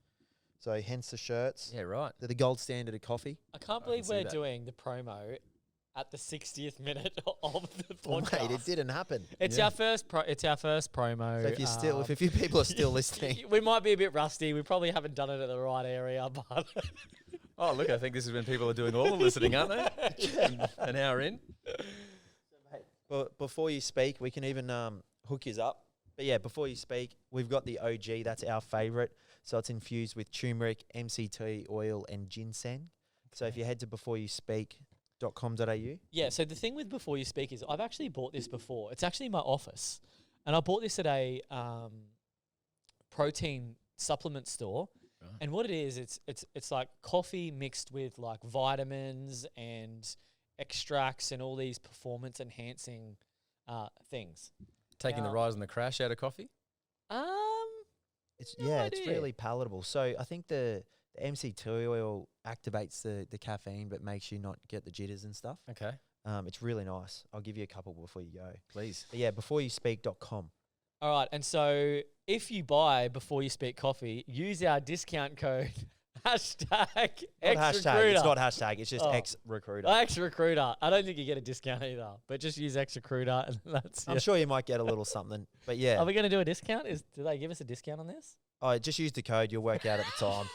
So hence the shirts. Yeah, right. They're the gold standard of coffee. I can't I believe can see we're that. doing the promo at the 60th minute of the Well, podcast. mate, it didn't happen. It's Yeah. our first promo. So if you're still, if a few people are still listening, we might be a bit rusty. We probably haven't done it at the right area, but Oh, look, I think this is when people are doing all the listening, aren't they? An hour in. but before you speak, we can even hook you up. But yeah, before you speak, we've got the OG. That's our favourite. So it's infused with turmeric, MCT oil, and ginseng. So if you head to beforeyouspeak.com.au, yeah. So the thing with Before You Speak is I've actually bought this before. It's actually in my office, and I bought this at a protein supplement store. Right. And what it is, it's like coffee mixed with like vitamins and extracts and all these performance enhancing things. Taking the Now- rise and the crash out of coffee. it's No it's idea. really palatable. So I think the MCT oil activates the caffeine, but makes you not get the jitters and stuff. Okay, It's really nice. I'll give you a couple before you go. please. But yeah, beforeyouspeak.com. All right, and so if you buy Before You Speak coffee, use our discount code hashtag Not X hashtag. Recruiter. It's not hashtag. It's just Oh. X Recruiter. X Recruiter. I don't think you get a discount either, but just use X Recruiter, and that's I'm it. sure you might get a little something. But yeah, Are we going to do a discount? Do they give us a discount on this? just use the code. You'll work out at the time.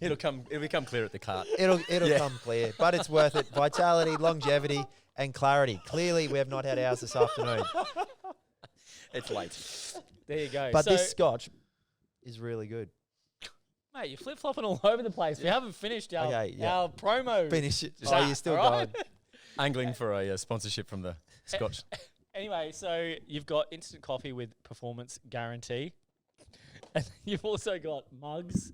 It'll become clear at the cart. It'll Yeah. come clear, but it's worth it. Vitality, longevity, and clarity. Clearly, we have not had ours this afternoon. It's late. There you go. But so, this scotch is really good. mate, you're flip flopping all over the place. We haven't finished our Okay, yeah. our promo. Finish it. chat, Oh, you're still all right? going. Angling for a sponsorship from the Scotch. Anyway, so you've got instant coffee with performance guarantee, and you've also got mugs,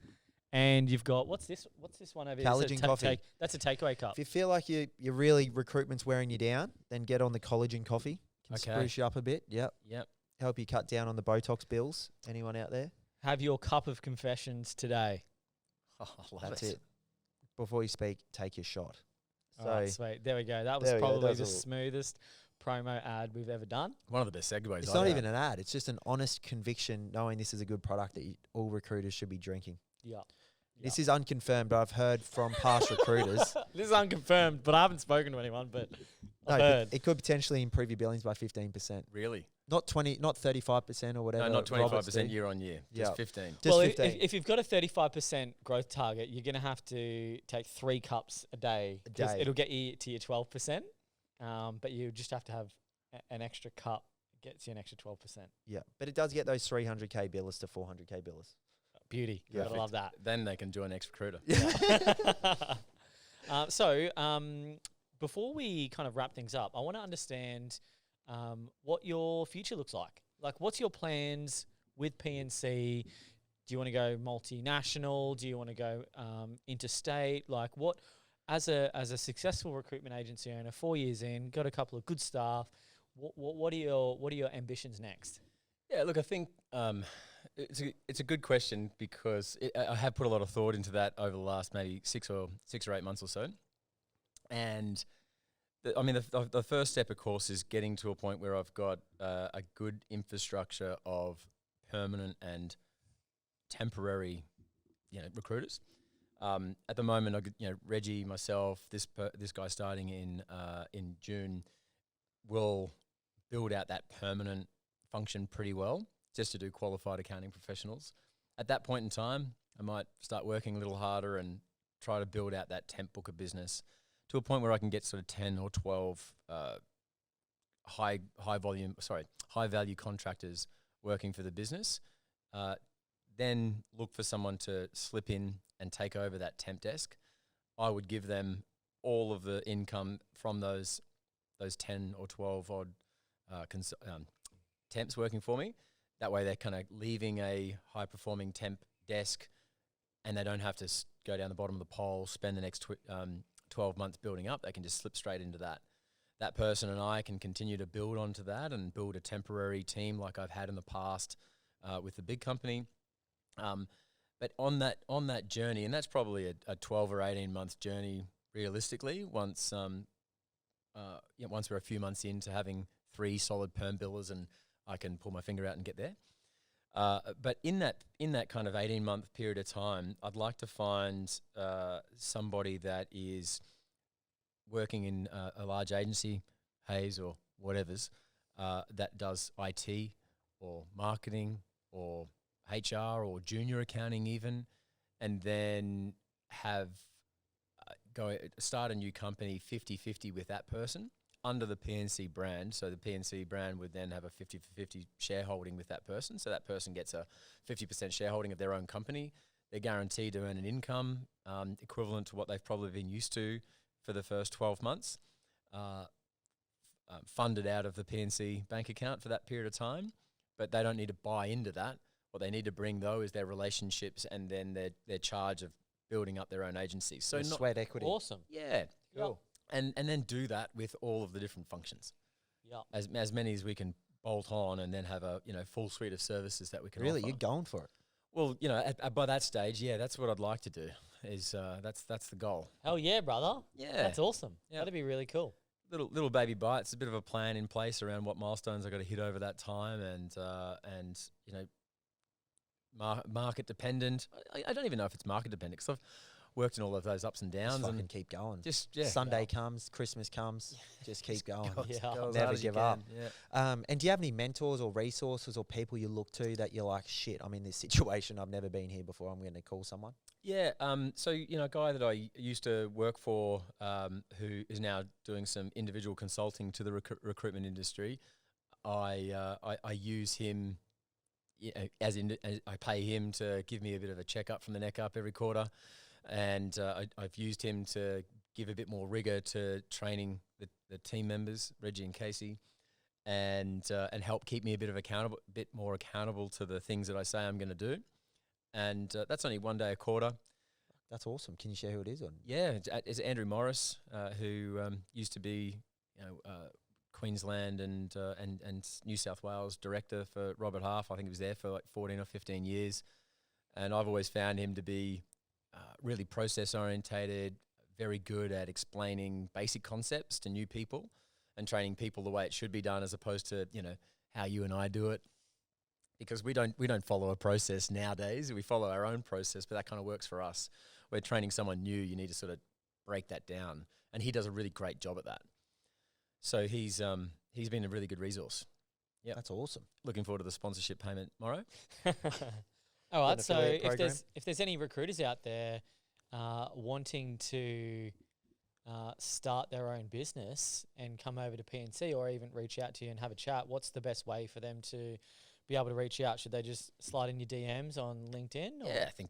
and you've got what's this? What's this one over here? It's a Collagen coffee. That's a takeaway cup. If you feel like you really recruitment's wearing you down, then get on the collagen coffee. Can Okay. spruce you up a bit. Yep. Yep. Help you cut down on the Botox bills. Anyone out there? Have your cup of confessions today. Oh, I love That's it. Before you speak, take your shot. All So right, sweet. There we go. That was There we go, probably that's the all. smoothest promo ad we've ever done. One of the best segues. it's not even an ad. It's just an honest conviction knowing this is a good product that all recruiters should be drinking. Yeah. This is unconfirmed, but I've heard from past recruiters. This is unconfirmed, but I haven't spoken to anyone. But No, I've heard. it could potentially improve your billings by 15%. Really? Not 35% or whatever. No, not Roberts 25% did. year on year. Yeah. Just 15. Just well, 15. if you've got a 35% growth target, you're going to have to take 3 cups a day. A 'cause day. It'll get you to your 12%. But you just have to have an extra cup. Gets you an extra 12%. Yeah, but it does get those 300k billers to 400k billers. Beauty. Yeah. Gotta love that. Then they can join X Recruiter. Before we kind of wrap things up, I want to understand what your future looks like. Like, what's your plans with P&C? Do you want to go multinational? Do you want to go interstate? Like, what, as a successful recruitment agency owner, 4 years in, got a couple of good staff, What are your ambitions next? Yeah, look, I think it's a good question because I have put a lot of thought into that over the last maybe 6 or 8 months or so. And the first step, of course, is getting to a point where I've got a good infrastructure of permanent and temporary, recruiters. At the moment, Reggie, myself, this guy starting in June, will build out that permanent function pretty well, just to do qualified accounting professionals. At that point in time, I might start working a little harder and try to build out that temp book of business to a point where I can get sort of 10 or 12 high value contractors working for the business. Then look for someone to slip in and take over that temp desk. I would give them all of the income from those 10 or 12 odd temps working for me. That way they're kind of leaving a high-performing temp desk and they don't have to go down the bottom of the pole, spend the next 12 months building up. They can just slip straight into that. That person and I can continue to build onto that and build a temporary team like I've had in the past with the big company. But on that journey, and that's probably a 12 or 18 month journey realistically, once we're a few months into having 3 solid perm billers and I can pull my finger out and get there. But in that kind of 18-month period of time, I'd like to find somebody that is working in a large agency, Hayes or whatever's, that does IT or marketing or HR or junior accounting even, and then have start a new company 50-50 with that person under the P&C brand. So the P&C brand would then have a 50-50 shareholding with that person. So that person gets a 50% shareholding of their own company. They're guaranteed to earn an income equivalent to what they've probably been used to for the first 12 months, funded out of the P&C bank account for that period of time. But they don't need to buy into that. What they need to bring, though, is their relationships and then their charge of building up their own agencies. So sweat equity. Awesome. Yeah. Cool. And then do that with all of the different functions. Yeah. As many as we can bolt on, and then have a full suite of services that we can Really, offer. you're going for it. Well, by that stage, yeah, that's what I'd like to do. Is that's the goal. Hell yeah, brother. Yeah, That's awesome. Yeah. That'd be really cool. Little baby bites. A bit of a plan in place around what milestones I got to hit over that time, and market dependent. I don't even know if it's market dependent because I've worked in all of those ups and downs. Just fucking and keep going. Just Sunday comes, Christmas comes, just keep going. Yeah. Never give up. Yeah. And do you have any mentors or resources or people you look to that you're like, shit, I'm in this situation, I've never been here before, I'm going to call someone? Yeah. So a guy that I used to work for, who is now doing some individual consulting to the recruitment industry, I use him. As I pay him to give me a bit of a checkup from the neck up every quarter, and I've used him to give a bit more rigor to training the team members, Reggie and Casey, and help keep me a bit more accountable to the things that I say I'm going to do. And that's only one day a quarter. That's awesome. Can you share who it is? Yeah, it's Andrew Morris, who used to be, Queensland and New South Wales director for Robert Half. I think he was there for like 14 or 15 years. And I've always found him to be really process orientated, very good at explaining basic concepts to new people and training people the way it should be done, as opposed to, how you and I do it. Because we don't follow a process nowadays. We follow our own process, but that kind of works for us. We're training someone new, you need to sort of break that down. And he does a really great job at that. So he's been a really good resource. Yeah, that's awesome. Looking forward to the sponsorship payment tomorrow. All right. So if there's any recruiters out there wanting to start their own business and come over to P&C, or even reach out to you and have a chat, what's the best way for them to be able to reach out? Should they just slide in your DMs on LinkedIn? Or? Yeah, I think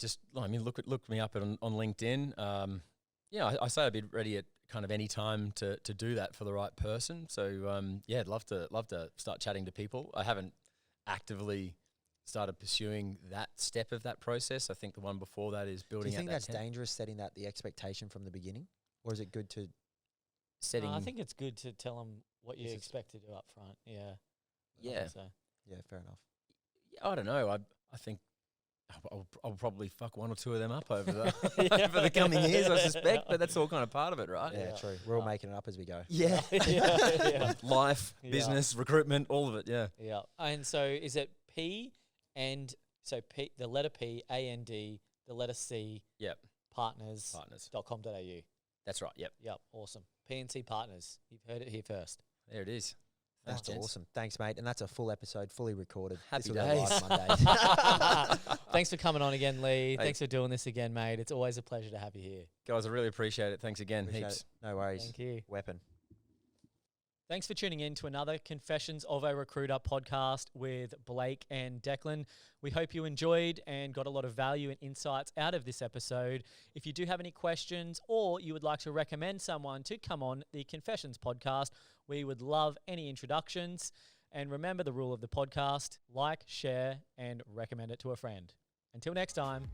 look me up on LinkedIn. I say I'd be ready at kind of any time to do that for the right person. So I'd love to start chatting to people. I haven't actively started pursuing that step of that process. I think the one before that is building. Do you think that's dangerous, setting that the expectation from the beginning, or is it good to I think it's good to tell them what you This is- expect to do up front. Yeah. I Yeah. think so. Yeah, fair enough. I don't know. I think I'll probably fuck one or two of them up over the Yeah. over the coming years, I suspect. But that's all kind of part of it, right? Yeah, Yeah. true. We're all Yeah. making it up as we go. Yeah. Yeah. Life, Yeah. business, recruitment, all of it. Yeah. Yeah. And so is it P and so P, the letter P, A-N-D, the letter C, Yep. partners.com.au. Partners. That's right. Yep. Yep. Awesome. P&C Partners. You've heard it here first. There it is. That's Thanks, gents. awesome. Thanks, mate. And that's a full episode, fully recorded. Happy This will go days. live Monday. Thanks for coming on again, Lee. Hey. Thanks for doing this again, mate. It's always a pleasure to have you here. Guys, I really appreciate it. Thanks again. Appreciate Heaps. it. No worries. Thank you. Weapon. Thanks for tuning in to another Confessions of a Recruiter podcast with Blake and Declan. We hope you enjoyed and got a lot of value and insights out of this episode. If you do have any questions or you would like to recommend someone to come on the Confessions podcast, we would love any introductions. And remember the rule of the podcast: like, share, and recommend it to a friend. Until next time.